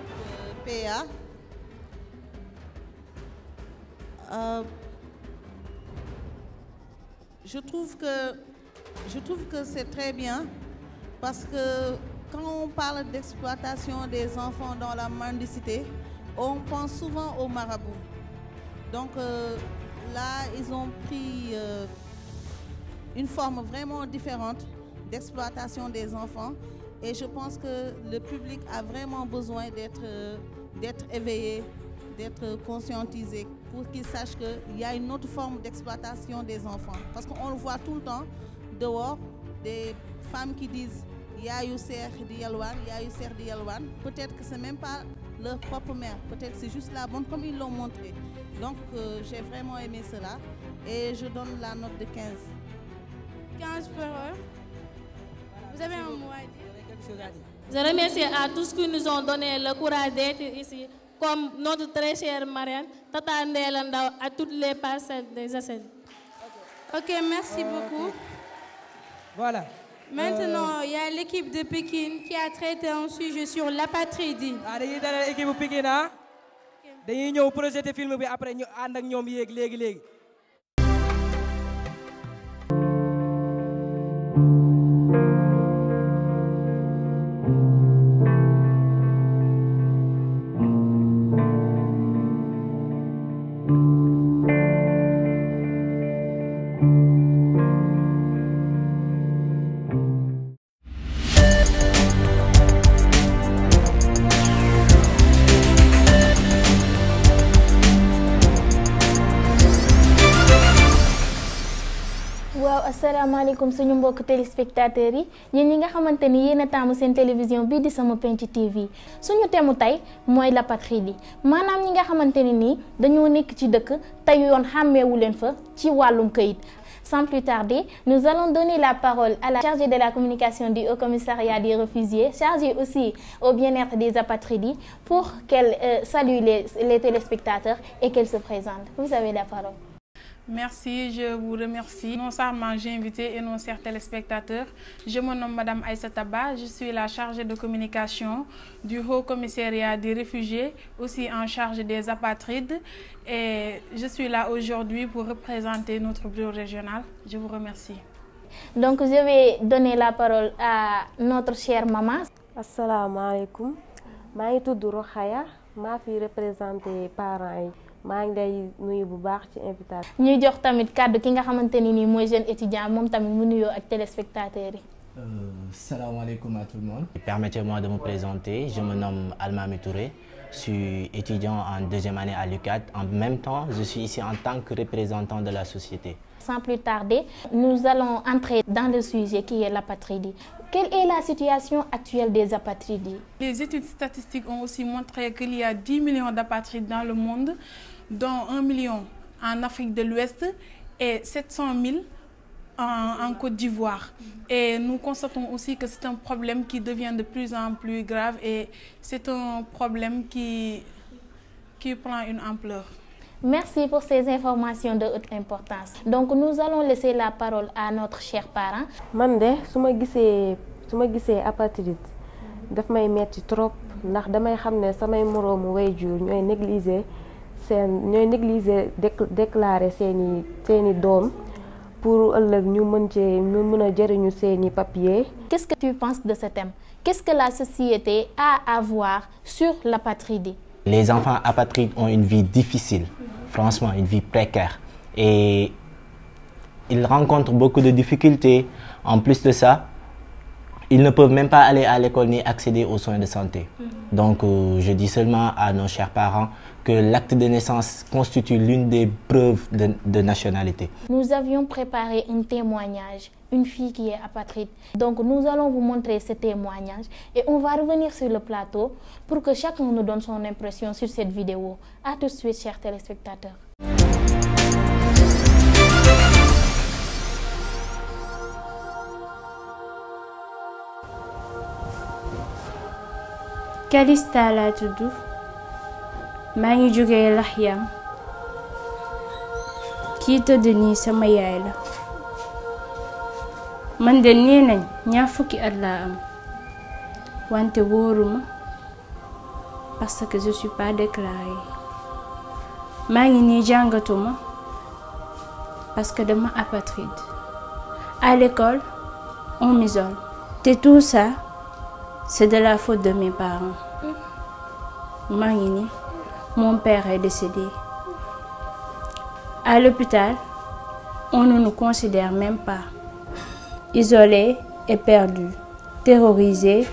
PA. Je trouve que c'est très bien parce que quand on parle d'exploitation des enfants dans la mendicité, on pense souvent aux marabouts. Donc là, ils ont pris une forme vraiment différente d'exploitation des enfants et je pense que le public a vraiment besoin d'être éveillé, d'être conscientisé pour qu'ils sachent qu'il y a une autre forme d'exploitation des enfants. Parce qu'on le voit tout le temps dehors, des femmes qui disent « Yayou ser di yalwan, yayou ser di yalwan ». Peut-être que ce n'est même pas leur propre mère, peut-être que c'est juste la bonne comme ils l'ont montré. Donc j'ai vraiment aimé cela et je donne la note de 15. 15 pour eux. Vous avez un mot à dire? Je remercie à tous qui nous ont donné le courage d'être ici, comme notre très chère marraine, Tata Ndella Ndaw, à toutes les parcelles des ASEL. Ok, merci beaucoup. Voilà. Maintenant, il y a l'équipe de Pékin qui a traité un sujet sur l'apatridie. dañuy dalal équipe bu Pikine ah. dañuy ñëw projeté film bi après ñu ànd ak ñoom yéeg léegi. asalaamaaleykum suñu mbokk téléspectateurs yi yéen ñi nga xamante ni yéen a taamu seen télévision bii di Sama Penc TV suñu thème tey mooy l'apatridie maanaam ñi nga xamante ni nii dañoo nekk ci dëkk te yoon xàmmeewu leen fa ci wàllum këyit. Sans plus tarder, nous allons donner la parole à la chargée de la communication du Haut Commissariat des réfugiés, chargée aussi au bien-être des apatrides, pour qu'elle salue les téléspectateurs et qu'elle se présente. Vous avez la parole. Merci, je vous remercie. Non seulement j'ai invité et nos chers téléspectateurs, je me nomme Madame Aïssata Ba, je suis la chargée de communication du Haut Commissariat des réfugiés, aussi en charge des apatrides, et je suis là aujourd'hui pour représenter notre bureau régional. Je vous remercie. Donc je vais donner la parole à notre chère maman. Assalamu alaikum. Je suis Rokhaya, je suis représentée parents. maa ngi lay nuyu bu baax ci invitation. ñuy jox tamit kàddu ki nga xamante ni nii mooy jeune étudiant moom tamit mu nuyoo ak téléspectateurs yi. Salam alaikum à tout le monde. Permettez-moi de me présenter. Je me nomme Almami Touré. Je suis étudiant en deuxième année à l'UCAD. En même temps, je suis ici en tant que représentant de la société. Sans plus tarder, nous allons entrer dans le sujet qui est l'apatridie. Quelle est la situation actuelle des apatrides? Les études statistiques ont aussi montré qu'il y a 10 millions d'apatrides dans le monde, dont 1 million en Afrique de l'Ouest et 700 000 en Côte d'Ivoire. Et nous constatons aussi que c'est un problème qui devient de plus en plus grave et c'est un problème qui prend une ampleur. Merci pour ces informations de haute importance. Donc nous allons laisser la parole à notre cher parent. Man de suma gisee apatride daf may metti trop ndax damay xam ne samay moroomu waajur ñooy négliger déclarer seeni doom pour ëllëg ñu mën a jëriñu seeni papier. Qu'est-ce que tu penses de ce thème? Qu'est-ce que la société a à voir sur l'apatridie? Les enfants apatrides ont une vie difficile, franchement, une vie précaire. Et ils rencontrent beaucoup de difficultés. En plus de ça, ils ne peuvent même pas aller à l'école ni accéder aux soins de santé. Donc, je dis seulement à nos chers parents que l'acte de naissance constitue l'une des preuves de nationalité. Nous avions préparé un témoignage, une fille qui est apatride. Donc nous allons vous montrer ce témoignage et on va revenir sur le plateau pour que chacun nous donne son impression sur cette vidéo. À tout de suite, chers téléspectateurs. Kalista laa tudd maa ngi jógee Lahyang kii tëdd nii sama yaay la man de nee nañ ñaar fukki at laa am wante wóoruma parce que je suis pas déclarée maa ngi nii jàngatuma parce que dama apatride à l'école on m'isole te tout ça c'est de la faute de mes parents. Mon père est décédé. À l'hôpital, on ne nous considère même pas. Isolés et perdus, terrorisés,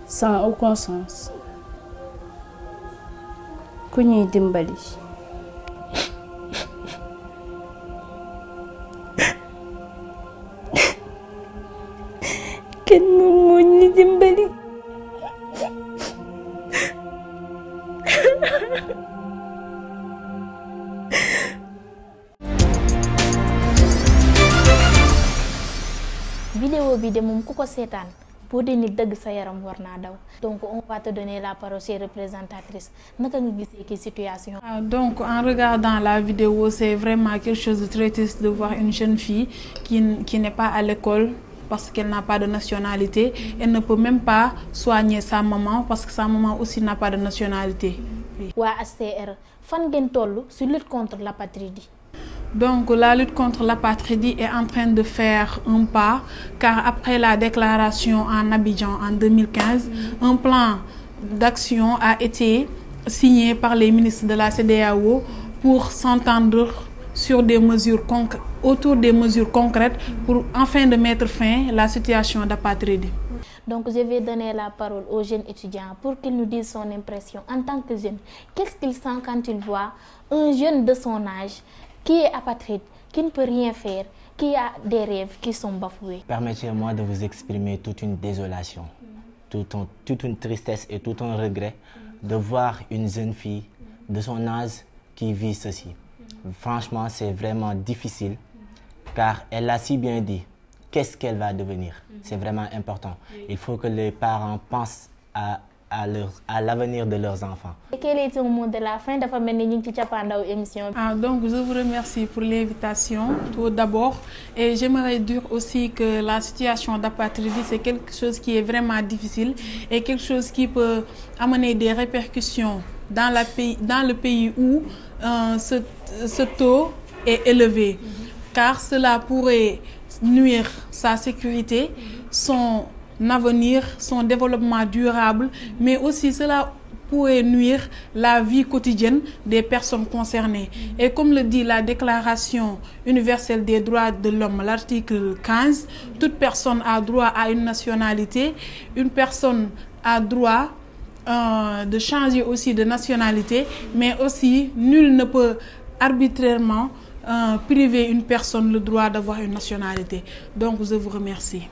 sans aucun sens. Ku ñuy dimbali. Kenn moo ñu dimbali. vidéo bi de moom ku ko seetaan boo dee nit dëgg sa yaram war naa daw. Donc on va te donner la parole, chère représentatrice. Naka nga gisee ki situation. Donc en regardant la vidéo, c'est vraiment quelque chose de très triste de voir une jeune fille qui n'est pas à l'école parce qu'elle n'a pas de nationalité. Elle ne peut même pas soigner sa maman parce que sa maman aussi n'a pas de nationalité. Waa HCR fan ngeen toll sur lutte contre l'apatridie. Donc la lutte contre l'apatridie est en train de faire un pas car après la déclaration en Abidjan en 2015, un plan d'action a été signé par les ministres de la CEDEAO pour s'entendre sur des mesures autour des mesures concrètes pour enfin de mettre fin à la situation d'apatridie. Donc je vais donner la parole aux jeunes étudiants pour qu'ils nous disent son impression en tant que jeune. Qu'est-ce qu'il sent quand il voit un jeune de son âge qui est apatride, qui ne peut rien faire, qui a des rêves qui sont bafoués? Permettez-moi de vous exprimer toute une désolation, toute une tristesse et tout un regret de voir une jeune fille de son âge qui vit ceci. Franchement, c'est vraiment difficile car elle l'a si bien dit. Qu'est-ce qu'elle va devenir? C'est vraiment important. Il faut que les parents pensent à l'avenir de leurs enfants. Et quel est ton mot de la fin? Donc je vous remercie pour l'invitation tout d'abord et j'aimerais dire aussi que la situation d'apatridie c'est quelque chose qui est vraiment difficile et quelque chose qui peut amener des répercussions dans le pays où ce taux est élevé car cela pourrait nuire sa sécurité, son avenir, son développement durable, mais aussi cela pourrait nuire la vie quotidienne des personnes concernées. Et comme le dit la Déclaration universelle des droits de l'homme, l'article 15, toute personne a droit à une nationalité, une personne a droit de changer aussi de nationalité, mais aussi nul ne peut arbitrairement priver une personne le droit d'avoir une nationalité. Donc je vous remercie.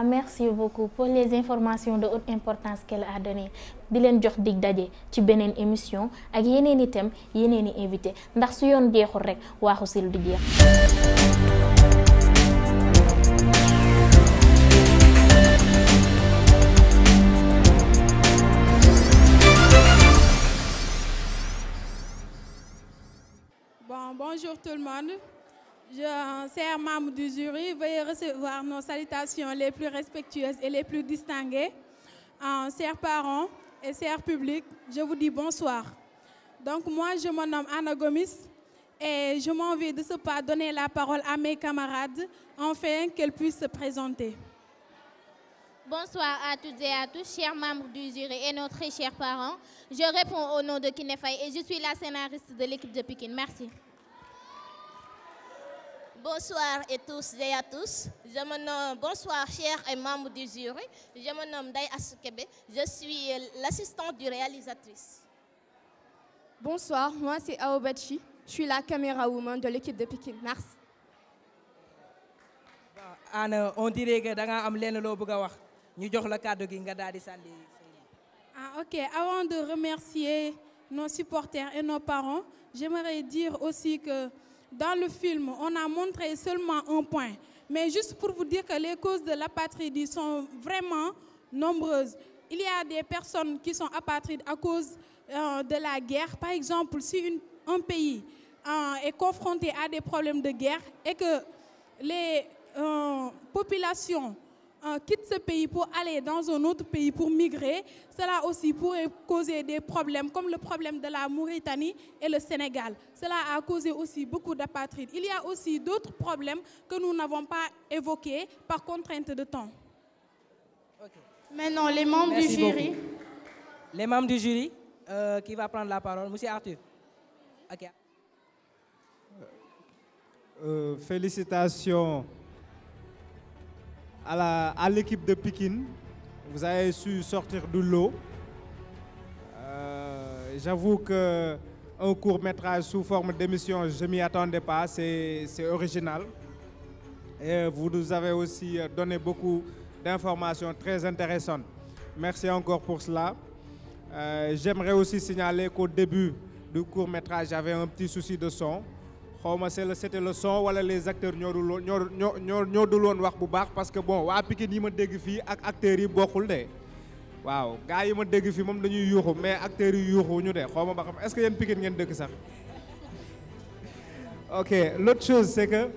Merci beaucoup pour les informations de haute importance qu'elle a données. Di leen jox dig daje ci beneen émission ak yeneen itam yeneen i invité ndax su yoon jeexul rek waaxu sil du jeex. Bonjour tout le monde. Chers membres du jury, veuillez recevoir nos salutations les plus respectueuses et les plus distinguées. Chers parents et chers publics, je vous dis bonsoir. Donc moi, je me nomme Anna Gomis et je m'en vais de ce pas donner la parole à mes camarades afin qu'elles puissent se présenter. Bonsoir à toutes et à tous, chers membres du jury et nos très chers parents. Je réponds au nom de Kiné Faye et je suis la scénariste de l'équipe de Pikine. Merci. Bonsoir et tous et à tous. Je me nomme, bonsoir chers et membres du jury. Je me nomme Day Asukebe. Je suis l'assistante du réalisatrice. Bonsoir, moi c'est Aobachi. Je suis la caméra woman de l'équipe de Pikine. Merci. Anna, on dirait que da nga am lenn loo bëgg a wax ñu jox la kàddu gi nga daal di sànni. Ok, avant de remercier nos supporters et nos parents, j'aimerais dire aussi que dans le film, on a montré seulement un point. Mais juste pour vous dire que les causes de l'apatridie sont vraiment nombreuses. Il y a des personnes qui sont apatrides à cause de la guerre. Par exemple, si un pays est confronté à des problèmes de guerre et que les populations quittent ce pays pour aller dans un autre pays pour migrer, cela aussi pourrait causer des problèmes comme le problème de la Mauritanie et le Sénégal. Cela a causé aussi beaucoup d'apatrides. Il y a aussi d'autres problèmes que nous n'avons pas évoqués par contrainte de temps. Okay. Maintenant, les membres du jury. Beaucoup. Les membres du jury, qui va prendre la parole? Monsieur Arthur. Okay. Félicitations à l'équipe de Pikine. Vous avez su sortir du lot. J'avoue qu'un court-métrage sous forme d'émission, je ne m'y attendais pas. C'est original. Et vous nous avez aussi donné beaucoup d'informations très intéressantes. Merci encore pour cela. J'aimerais aussi signaler qu'au début du court-métrage, j'avais un petit souci de son. xawma c'était le son wala les acteurs ñoo dul woon wax bu baax parce que bon waa Pikine yi ma dégg fii ak acteurs yi bokkul de waaw gars yi ma dégg fii moom dañuy yuuxu mais acteurs yi yuuxu ñu de xawma ba xam est-ce que yéen Pikine ngeen dëkk sax ok l'autre chose c'est que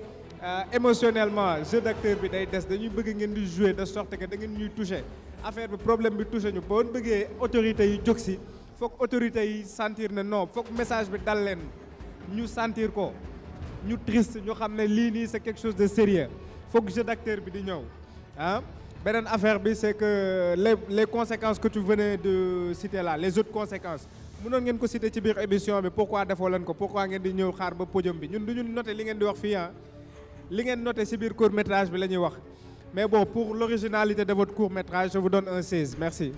émotionnellement jeu d'acteur bi day des dañuy bëgg ngeen di jouer de sorte que da ngeen ñuy toucher affaire bi problème bi toucher ñu boo bëggee autorités yi jóg si foog autorités yi sentir ne non foog message bi dal leen ñu sentir ko ñu triste ñu xam ne lii nii c'est quelque chose de sérieux foog jeu d'acteur bi di ñëw ah beneen affaire bi c'est que les conséquences que tu venais de citer là les autres conséquences mënoon ngeen ko citer ci biir émission bi pourquoi defoo leen ko pourquoi ngeen di ñëw xaar ba podium bi ñun du ñu noter li ngeen di wax fii ah li ngeen noter ci biir court métrage bi la ñuy wax mais bon pour l'originalité de votre court métrage je vous donne un 16 merci.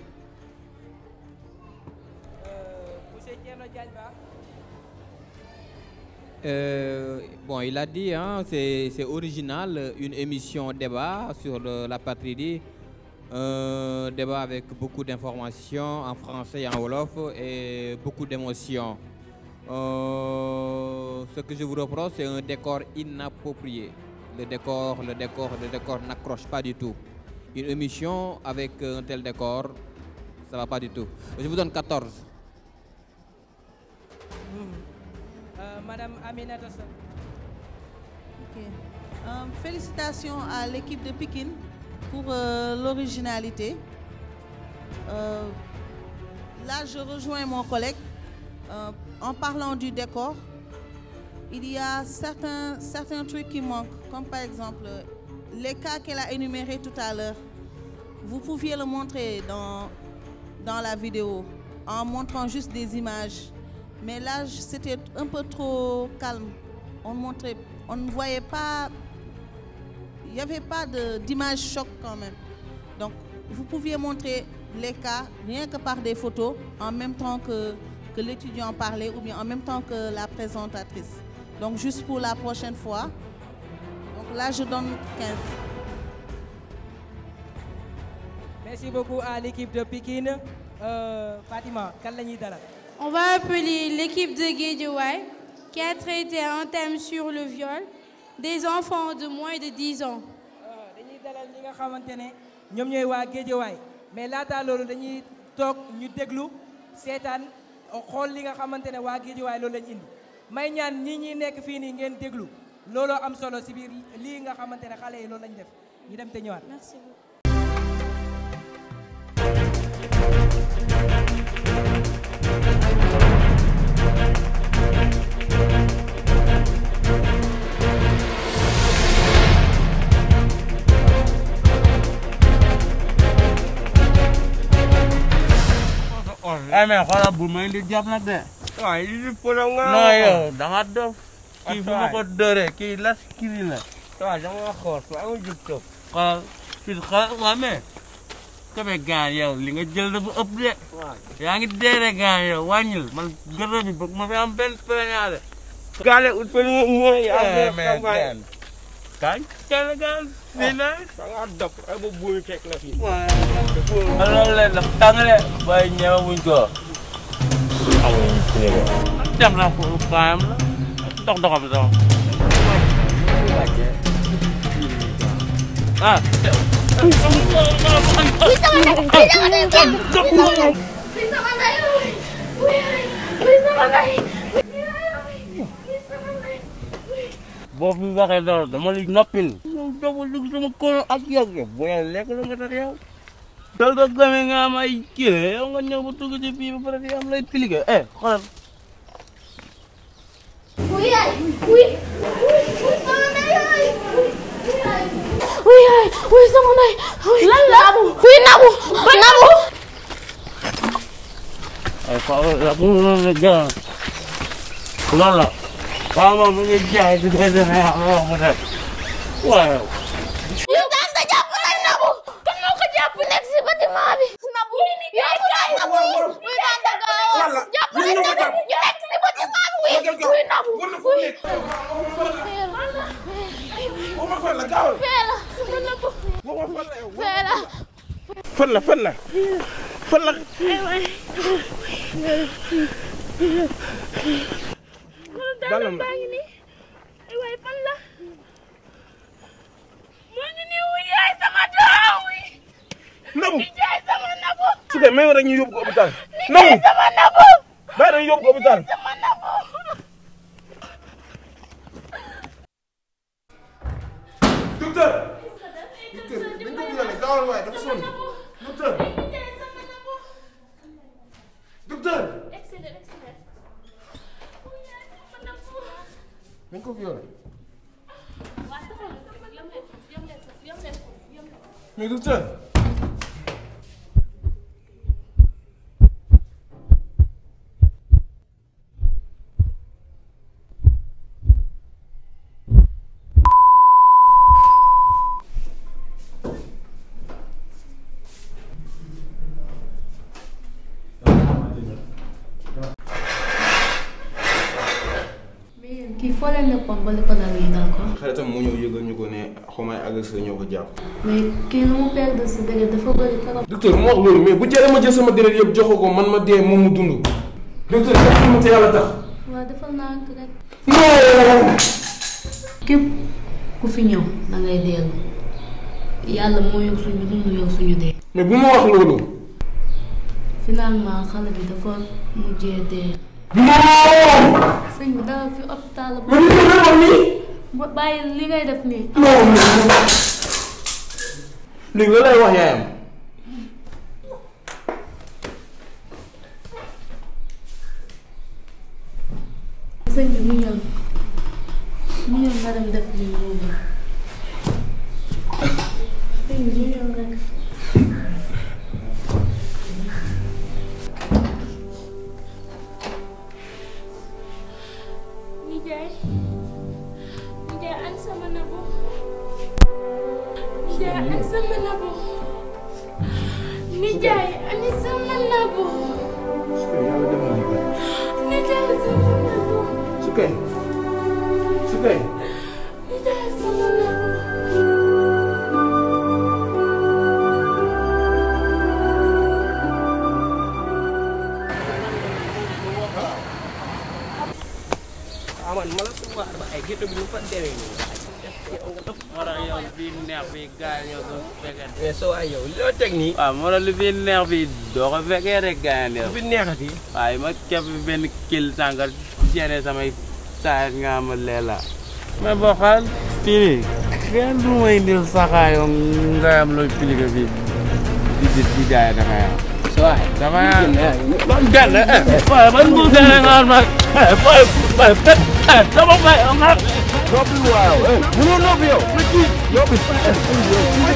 Bon, il a dit, hein, c'est original, une émission débat sur la patrie, débat avec beaucoup d'informations en français et en wolof et beaucoup d'émotions. Ce que je vous reproche, c'est un décor inapproprié. Le décor n'accroche pas du tout. Une émission avec un tel décor, ça va pas du tout. Je vous donne 14. Madame Aminata Sow. Ok. Félicitations à l'équipe de Pikine pour l'originalité. Là, je rejoins mon collègue. En parlant du décor, il y a certains trucs qui manquent, comme par exemple les cas qu'elle a énumérés tout à l'heure. Vous pouviez le montrer dans la vidéo, en montrant juste des images. Mais là, c'était un peu trop calme. On ne voyait pas, il n'y avait pas d'image choc quand même. Donc, vous pouviez montrer les cas, rien que par des photos, en même temps que l'étudiant parlait, ou bien en même temps que la présentatrice. Donc, juste pour la prochaine fois. Donc là, je donne 15. Merci beaucoup à l'équipe de Pikine. Fatima, quel est le On va appeler l'équipe de Guédiawaye qui a traité un thème sur le viol des enfants de moins de 10 ans. dañuy dalal ñi nga xamante ne ñoom ñooy waa Guédiawaye mais laata loolu dañuy toog ñu déglu seetaan xool li nga xamante ne waa Guédiawaye loolu lañ indi may ñaan ñi nekk fii nii ngeen déglu looloo am solo si biir lii nga xamante ne xale yi loolu lañ def ñu dem te ñëwaat. Merci beaucoup. mais xoolal bu may di jàpp nag de. waaw yi polo nga. non yow da nga dof. kii bu ma ko dóoree kii las kii la. waaw dama xool waaye mu jub toog. xoolal fii xoolal waa mais. Kébé gaan yow li nga jël dafa ëpp de. yaa ngi deere gaan yow wàññil man gërëm bi bëgg ma fi am benn peñaale. gaale ut fa lu mooy. kañ kenn gaan fii na. da ngaa dof ay ba buuy fekk la fii. loolu leen dafa tàng de. waaye ñeema wuñ ko. amuñu Sénégal. dem na ko baayam la. doxam sax. ah. boo fi waxee dara dama li noppil. dama dugg sama kono ak yow booy lekk la nga tax yow. dal ko gëmee nga am ay kii yow nga ñëw ba dugg ci fii ba pare di am lay piliqué xoolal. Oui, sama ndey. Lan la? Oui, Nabou. Nabou. ay la bu la gën loolu la. waaw moom mi ngi jaay di koy defee wax mu nekk. waaw. yow daan nga jàpp nañ Nabou. kan moo ko jàpp nekk si bâtiment bi. Nabou yow kaay Nabou. oui daan nga gaaw jàpp nañ Nabou ñu nekk si bâtiment bi. oui Nabou. fan la dalam baa ngi nii sama doom. Nabou. Nijaay sama Nabou. su dee may rek ñu yóbbu ko hôpital. Nijaay sama Nabou. Bàyyi rek ñu yóbbu ko hôpital. Sama Nabou. Docteur. Docteur dañ ko violé gaawal waaye dafa sonn. Docteur. Docteur. dañ ko violé. mais docteur. kii foo leen nekkoon ba li ko dal yi dal ko. xaritam moo ñëw yëgal ñu ko ne xaw agressé ñoo ko jàpp. mais kii lu mu perdre si deret dafa bëri trop. docteur mu wax loolu mais bu jëree ma jël sama deret yëpp jox ko man ma dee moom mu dund. docteur def ma te yàlla tax. waaw defal naa ko rek. non. képp ku fi ñëw da ngay dellu yàlla moo yor suñu dund yor suñu dee. mais bu ma wax loolu. finalement xale bi dafa mujjee dee. sëñ bi dara fi hôpital la. ba bàyyi li ngay def nii. léegi la lay wax yaayam. sëñ bi mu ñëw nga dem def lii boobu. sëñ bi mu ñëw rek. Nijaay an sama Nabou. Nijaay an sama Nabou. Nijaay an sama Nabou. Nijaay sama Nabou. Sukay. Sukay. Nijaay sama Nabou. aman malah semua ay gitu bu fa dewe ni mara yow bi neex bi gaay ñoo ko fekkee mais so ay yow lo tek ni waaw mara lu fi neex bi do ko fekkee rek gaay neex fi neexati waaye ma kepp ben kil sangal jene samay saay nga ma leela mais bo xal fini kenn du may ndil saxaayo nga am loy piliga bi di jaay da ngay so ay dama ban gan ban bu gan nga ma Come on, mate. I'm not. Drop it wild. Hey, you don't know yo. Ricky, drop it.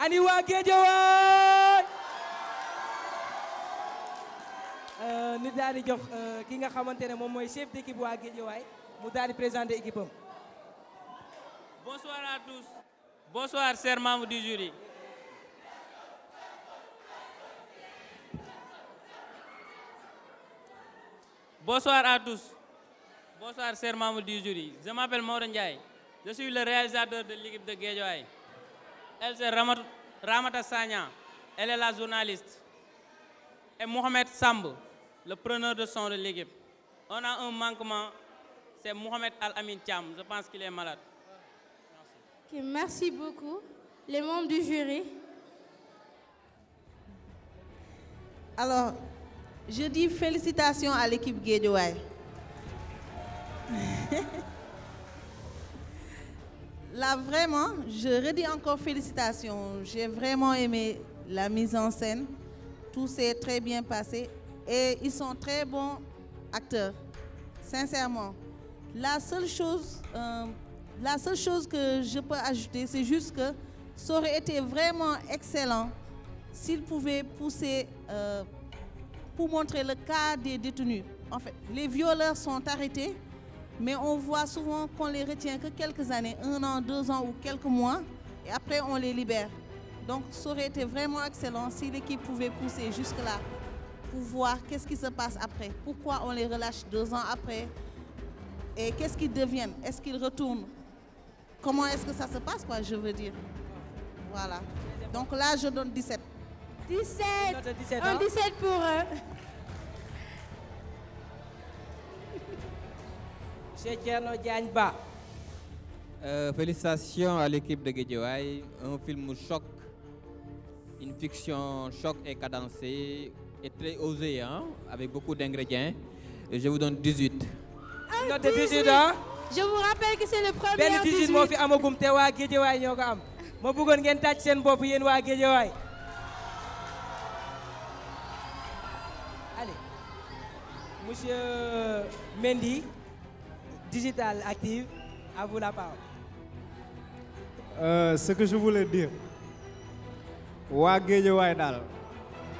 Ani waa Guédiawaye ni daal di jox ki nga xamante ne moom mooy chef d'équipe waa Guédiawaye mu daal di présenter équipe am. Bonsoir à tous. Bonsoir chers membres du jury. Bonsoir à tous. Bonsoir chers membres du jury. Je m'appelle Maodo Ndiaye. Je suis le réalisateur de l'équipe de Guédiawaye. Elle c'est Ramata Sagna, elle est la journaliste. Et Mohamed Samb, le preneur de son de l'équipe. On a un manquement, c'est Mohamed Al-Amin Thiam. Je pense qu'il est malade. Okay, merci beaucoup. Les membres du jury. Alors, je dis félicitations à l'équipe Guédiawaye. Là, vraiment, je redis encore félicitations. J'ai vraiment aimé la mise en scène. tout s'est très bien passé et ils sont très bons acteurs, sincèrement. La seule chose que je peux ajouter, c'est juste que ça aurait été vraiment excellent s'ils pouvaient pousser pour montrer le cas des détenus. En fait, les violeurs sont arrêtés, mais on voit souvent qu'on les retient que quelques années, 1 an, 2 ans ou quelques mois, et après on les libère. Donc ça aurait été vraiment excellent si l'équipe pouvait pousser jusque-là pour voir qu'est-ce qui se passe après. Pourquoi on les relâche 2 ans après et qu'est-ce qu'ils deviennent? Est-ce qu'ils retournent? Comment est-ce que ça se passe, quoi, je veux dire. Voilà. Donc là, je donne 17. 17. Un 17 pour eux. Monsieur Thierno Diagne Ba. Félicitations à l'équipe de Guédiawaye. Un film choc, une fiction choc et cadencée et très osée, hein, avec beaucoup d'ingrédients. Et je vous donne 18. Note de 18, hein? Je vous rappelle que c'est le premier 18 moo fi amagum te waa Guédiawaye ñoo ko am. Ma bëggoon ngeen tàcc seen bopp yéen waa Guédiawaye. Allez. Monsieur Mendy, Digital Active, à vous la parole. Ce que je voulais dire, waa Guédiawaye daal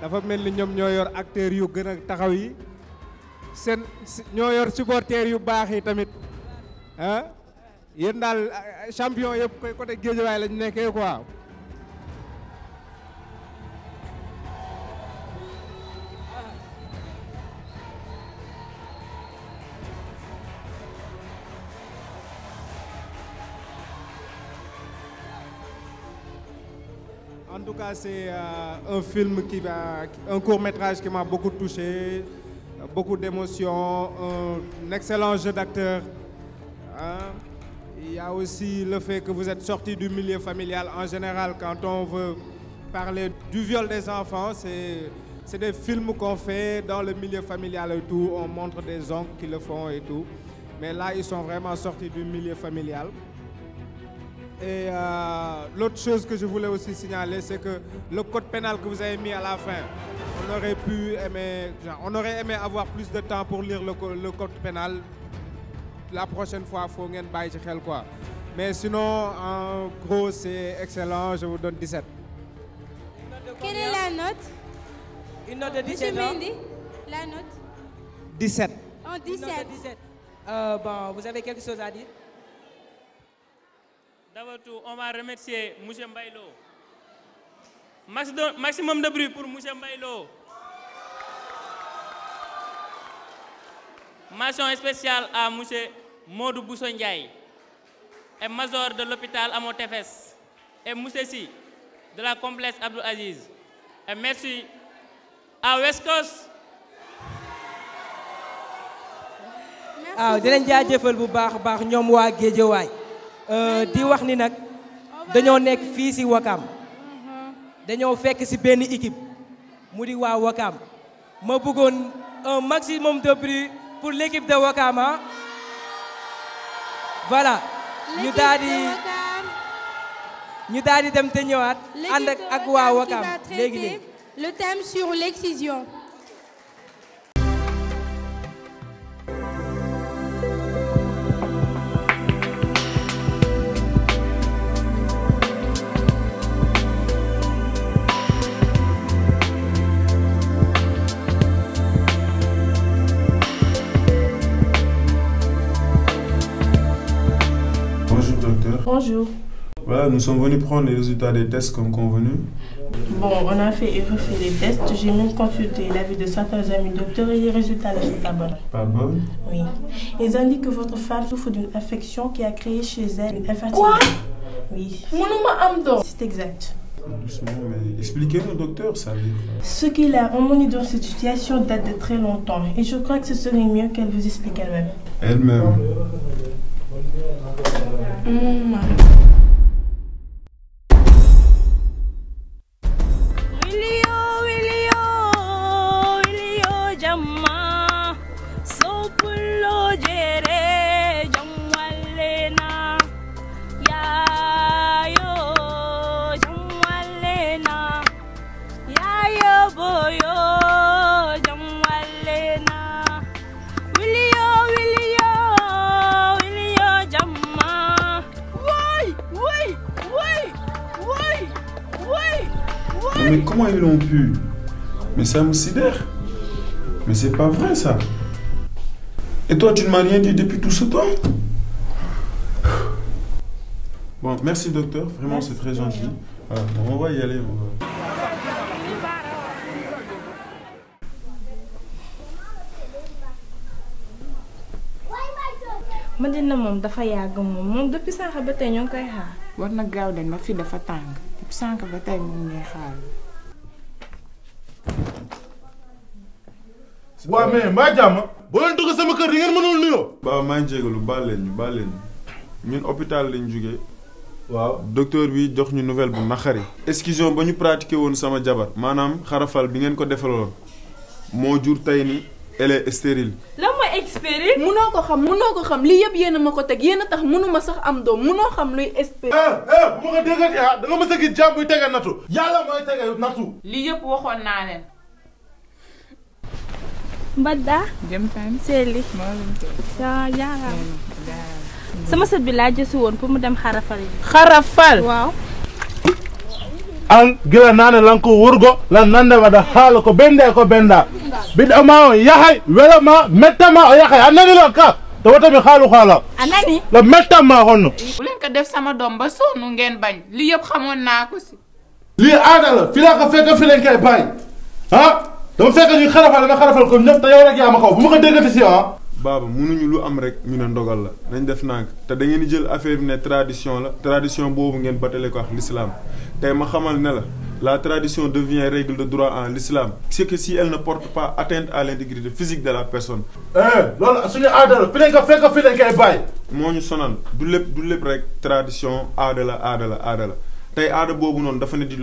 dafa mel ni ñoom ñoo yor acteurs yu gën a taxaw yi seen ñoo yor supporters yu baax yi tamit ah yéen daal champion yëpp koy côté Guédiawaye lañ nekkee quoi. En tout cas, c'est un film un court-métrage qui m'a beaucoup touché, beaucoup d'émotions, un excellent jeu d'acteur. Hein. Il y a aussi le fait que vous êtes sorti du milieu familial. En général, quand on veut parler du viol des enfants, c'est des films qu'on fait dans le milieu familial et tout. On montre des oncles qui le font et tout. Mais là, ils sont vraiment sortis du milieu familial. Et l'autre chose que je voulais aussi signaler, c'est que le code pénal que vous avez mis à la fin, on aurait aimé avoir plus de temps pour lire le code pénal. La prochaine fois, il faut que vous ayez quoi. Mais sinon, en gros, c'est excellent. Je vous donne 17. Quelle est la note? Une note de 17. Monsieur Mendy, la note? 17. En 17. Une note de 17. Bon, vous avez quelque chose à dire? D'abord tout, on va remercier M. Mbailo. Maximum de bruit pour M. Mbailo. Mention spéciale à M. Modou Bousso Ndiaye, et major de l'hôpital Amotefes, et M. Si, de la complexe Abdou Aziz. Et merci à West Coast. waaw di leen jaajëfal bu baax a baax ñoom waa Guédiawaye di wax ni nag dañoo nekk fii si Wakam dañoo fekk si benn équipe mu di waa Wakam ma bëggoon un maximum de bruit pour l'équipe de Wakam ah voilà ñu daal di dem te ñëwaat ànd ak waa Wakam léegi le thème sur l'excision. Bonjour. Voilà, nous sommes venus prendre les résultats des tests comme convenu. Bon, on a fait et refait les tests. J'ai même consulté l'avis de certains amis docteurs et les résultats ne sont pas bons. Pas bons? Oui. Ils indiquent que votre femme souffre d'une infection qui a créé chez elle une infertilité. Quoi? Oui. Mon c'est exact. Doucement, mais expliquez-nous, docteur, ça veut dire. Ce qu'il a emmené dans cette situation date de très longtemps et je crois que ce serait mieux qu'elle vous explique elle-même. Elle-même? Boyo Mais comment ils l'ont pu? Mais ça me sidère. Mais c'est pas vrai ça. Et toi, tu ne m'as rien dit depuis tout ce temps? Bon, merci docteur. Vraiment, c'est très gentil. Voilà, on va y aller. Madina moom dafa yàgg moom depuis sànq ba tey ñoo ngi koy xaar. war na gaaw de ma fii dafa tàng depuis sànq ba tey moom ngay xaar. waaw mais mbaa jàmm boo leen dugg sama kër di ngeen mënul nuyoo. Ba maa ngi jégalu baal leen ñun hôpital lañ jógee. waaw docteur bi jox ñu nouvelle bu naqari. exclusion ba ñu pratiqué woon sama jabar maanaam xarafal bi ngeen ko defaloon moo jur tey ni elle est stérile. lan mooy stérile. munoo ko xam lii yëpp yéen a ma ko teg yéen a tax munuma sax am doom munoo xam luy stérile. bu ma ko déggati ah da nga ma sëgg jàmm buy tege nattu. yàlla mooy tege nattu. lii yëpp waxoon naa leen. Mbadda. jëm tan Seli. sama sët bi laa jësi woon pour mu dem xarafal yi. xarafal. waaw. an gila nane lanko wurgo lan nande wada haala ko bende ko benda biɗɗo ma o yahay welama mettama o yahay a nani lo ka to wotami haalu haala a nani lo mettanma honno bu leen ko def sama doom ba sonnu ngeen bañ li yëpp xamoon naa ko si lii aada la fi laa ko fekk fi leen koy bàyyi ah dama fekk ñu xarafal nga xarafal ko ñëpp te yow rek yaa ma kaw bu ma ko déggati si ah baaba mënuñu lu am rek ñu ne ndogal la nañ def nànk te da ngeen di jël affaire bi ne tradition la tradition boobu ngeen batale ko ak l'islam tey ma xamal ne la tradition devient règle de droit en l'islam c'est que si elle ne porte pas atteinte à l'intégrité physique de la personne. loolu suñu aada la fi lañ ko fekk fi lañ koy bàyyi. moo ñu sonal du lépp rek tradition aada la tey aada boobu noonu dafa ne di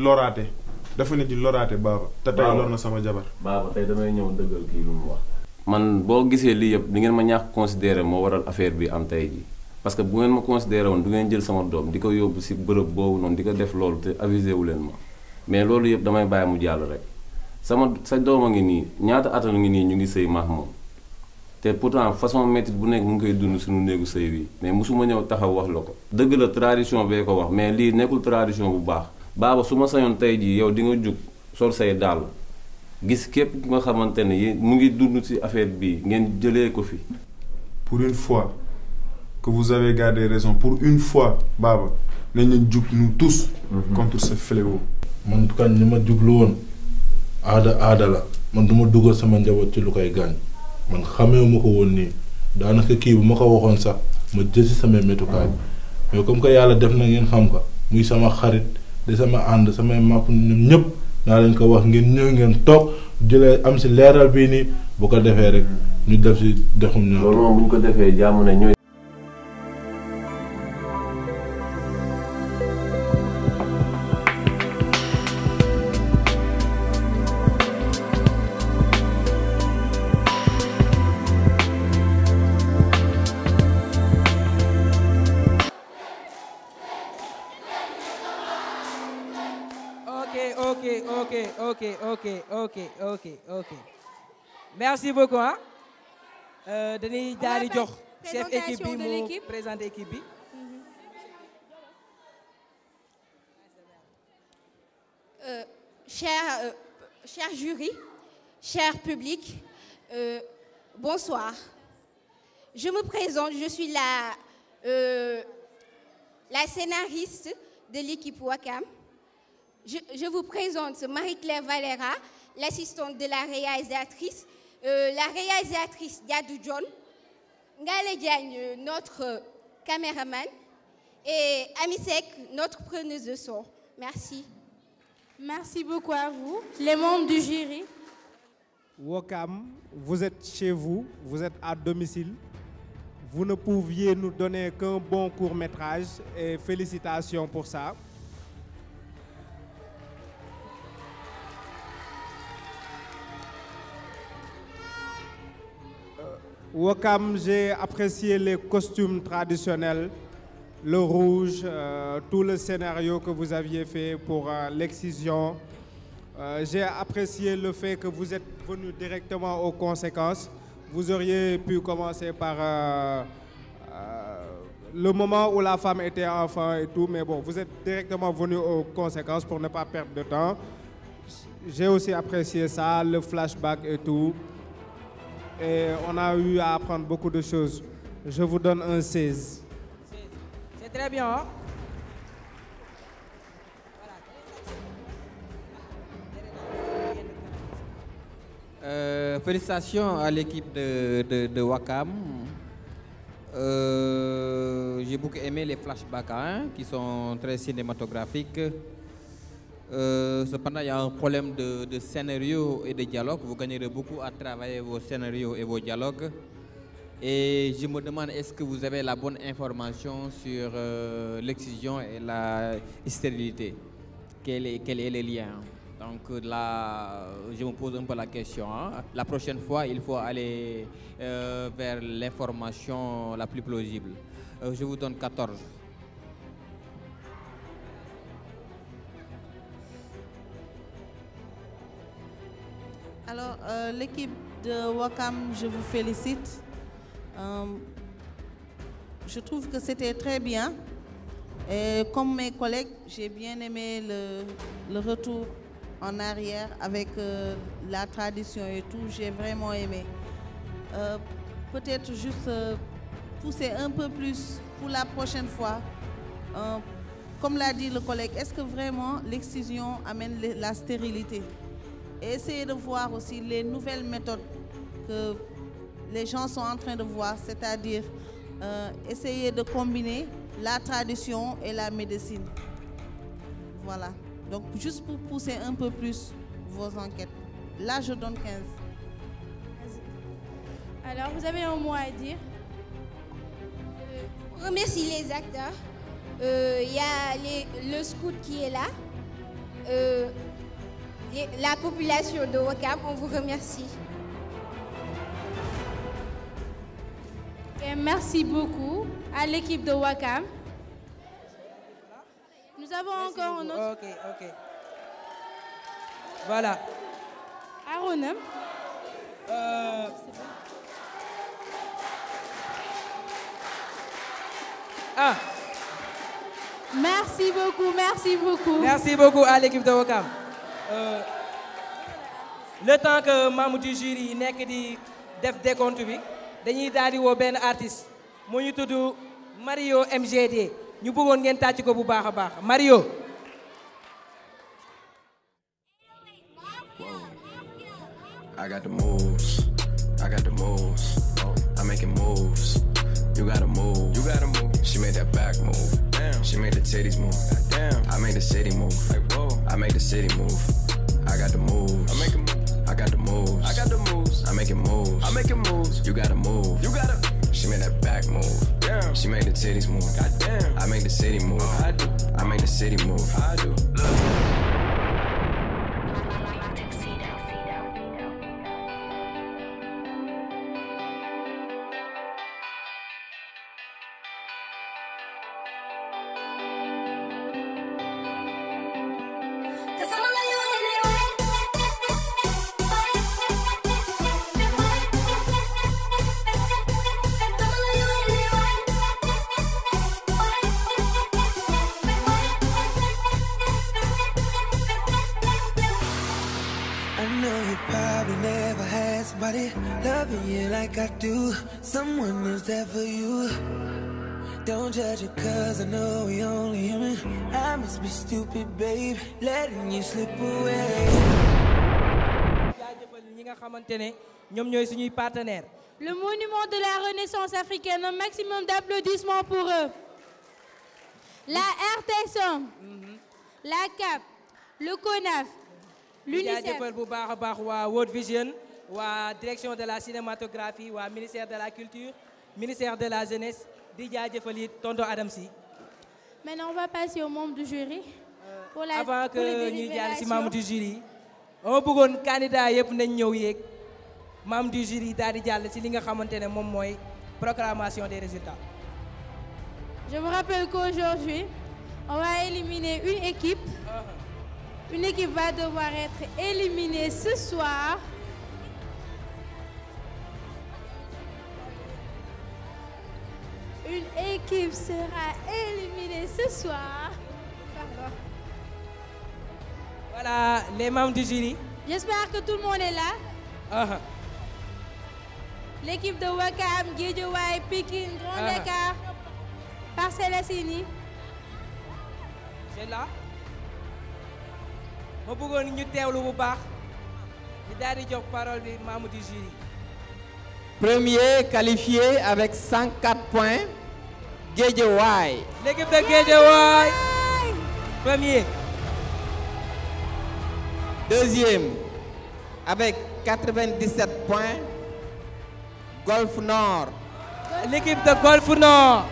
loraate baaba te tey lor na sama jabar. baaba tey damay ñëw dëggal kii lu mu wax. man boo gisee lii yëpp di ngeen ma ñàkk considéré moo waral affaire bi am tey jii parce que bu ngeen ma considéré woon du ngeen jël sama doom di ko yóbbu si bërëb boobu noonu di ko def loolu te avisé wu leen ma mais loolu yëpp damay bàyyi mu jàll rek sa doom a ngi nii ñaata at a ngi nii ñu ngi sëy maax moom te pourtant façon métit bu nekk mu ngi koy dund suñu néegu sëy bi mais mosuma ñëw taxaw wax la ko dëgg la tradition bee ko wax mais lii nekkul tradition bu baax baaba su ma sañoon tey jii yow di nga jug sol say dàll gis képp ki nga xamante ne mu ngi dund ci affaire bii ngeen jëlee ko fi. pour une fois que vous avez gardé raison pour une fois Baba nañ leen jug nous tous. contre ce fléau. man kan ni ma jublu woon aada la man du ma dugal sama njaboot ci lu koy gaañ man xamee ma ko woon nii daanaka kii bu ma ko waxoon sax ma jësi sama métukaay mais comme que yàlla def na ngeen xam ko muy sama xarit de sama ànd samay màpp ñoom ñëpp. naa leen ko wax ngeen ñëw ngeen toog jëlee am si leeral bii nii bu ko defee rek ñu def si dexum ñaar. loolu moom bu ñu ko defee jàmm ne ñooy. Ok. Merci beaucoup hein. Dañuy daal di jox chef équipe bi mu présenter équipe bi. Cher jury, cher public, bonsoir. Je me présente, je suis la scénariste de l'équipe Wakam. Je vous présente Marie-Claire Valera, l'assistante de la réalisatrice Diadou John, Ngale Diagne, notre caméraman, et Amisek, notre preneuse de son. Merci. Merci beaucoup à vous, les membres du jury. Wakam, vous êtes chez vous, vous êtes à domicile. Vous ne pouviez nous donner qu'un bon court-métrage et félicitations pour ça. Wakam, j'ai apprécié les costumes traditionnels, le rouge, tout le scénario que vous aviez fait pour l'excision. J'ai apprécié le fait que vous êtes venu directement aux conséquences. Vous auriez pu commencer par le moment où la femme était enfant et tout, mais bon, vous êtes directement venu aux conséquences pour ne pas perdre de temps. j'ai aussi apprécié ça, le flashback et tout. Et on a eu à apprendre beaucoup de choses. Je vous donne un 16. C'est très bien. Hein? Félicitations à l'équipe de Wakam. J'ai beaucoup aimé les flashbacks hein, qui sont très cinématographiques. Cependant, il y a un problème de scénario et de dialogue. Vous gagnerez beaucoup à travailler vos scénarios et vos dialogues. Et je me demande, est-ce que vous avez la bonne information sur l'excision et la stérilité? Quel est le lien? Donc là, je me pose un peu la question. Hein. La prochaine fois, il faut aller vers l'information la plus plausible. Je vous donne 14. Alors, l'équipe de Wakam, je vous félicite. Je trouve que c'était très bien. Et comme mes collègues, j'ai bien aimé le retour en arrière avec la tradition et tout. J'ai vraiment aimé. Peut-être juste pousser un peu plus pour la prochaine fois. Comme l'a dit le collègue, est-ce que vraiment l'excision amène la stérilité? Et essayer de voir aussi les nouvelles méthodes que les gens sont en train de voir, c'est-à-dire essayer de combiner la tradition et la médecine. Voilà. Donc, juste pour pousser un peu plus vos enquêtes. Là, je donne 15. Alors, vous avez un mot à dire? Je remercie les acteurs. Il y a le scout qui est là. La population de Wakam, on vous remercie. Et merci beaucoup à l'équipe de Wakam. Nous avons encore un autre. Ok. Voilà. Aaron. Merci beaucoup. Merci beaucoup à l'équipe de Wakam. Le temps que membre du jury nekk di def décompte bi dañuy daal di woo benn artiste mu ñu tudd Mario MGD ñu bëggoon ngeen tàcc ko bu baax a baax Mario. I got the moves. I'm making moves. You gotta move. She made that back move. Damn. She made the titties move. Damn. I made the city move. Like, whoa. I make the city move. I got the moves. I got the moves. I'm making moves. You gotta move. She made that back move. Damn. She made the titties move. Goddamn. I make the city move. I do. I make the city move. I do. Loving you like I do, someone is there for you. Don't judge it cause I know we only human. I must be stupid, babe, letting you slip away. ñi nga xamante ne ñoom ñooy suñuy partenaires. Le monument de la Renaissance africaine, un maximum d'applaudissements pour eux. La RTS1, la CAP, le CONAF, l'UNICEF. jaajëfal bu baax a baax waa World Vision. Wa direction de la cinématographie, wa ministère de la culture, ministère de la jeunesse, di jaajëfal tonton Adam Sy. Maintenant, on va passer aux membres du jury. Avant que ñuy jàll ci membre du jury, on bëggoon candidat yëpp nañ ñëw yéeg membre du jury daal di jàll ci li nga xamante ne moom mooy proclamation des résultats. Je vous rappelle qu'aujourd'hui, on va éliminer une équipe. Une équipe va devoir être éliminée ce soir. Une équipe sera éliminée ce soir. Pardon. Voilà les membres du jury. J'espère que tout le monde est là. L'équipe de Ouakam, Guédiawaye, Pikine, Grand Dakar, Parcelles Assainies. C'est là. ma bëggoon ñu teewlu bu baax di daal di jox parole bi membre du jury. Premier qualifié avec 104 points, Guédiawaye. L'équipe de Guédiawaye. Premier. Deuxième, avec 97 points, Golf Nord. L'équipe de Golf Nord.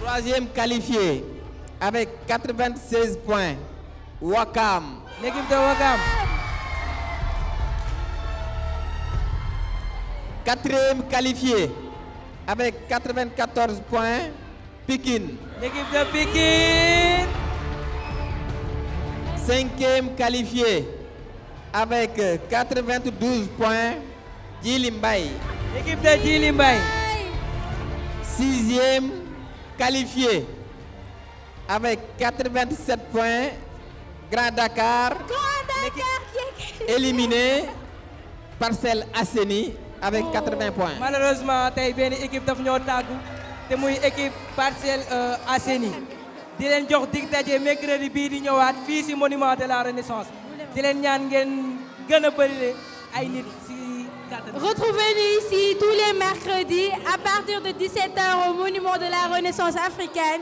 Troisième qualifié, avec 96 points, Ouakam. L'équipe de Ouakam. Quatrième qualifié, avec 94 points, Pikine. L'équipe de Pikine. Cinquième qualifié, avec 92 points, Djily Mbaye. L'équipe de Djily Mbaye. Sixième qualifié, avec 87 points, Grand Dakar. Éliminé, Parcelles Assainies avec 80 points. Malheureusement tey benn équipe daf ñoo tàggu te muy équipe Parcelles Assainies di leen jox dig daje mercredi bii di ñëwaat fii ci monument de la Renaissance di leen ñaan ngeen gën a bëri ay nit ci kàttan. Retrouvez-nous ici tous les mercredis à partir de 17h au monument de la Renaissance africaine.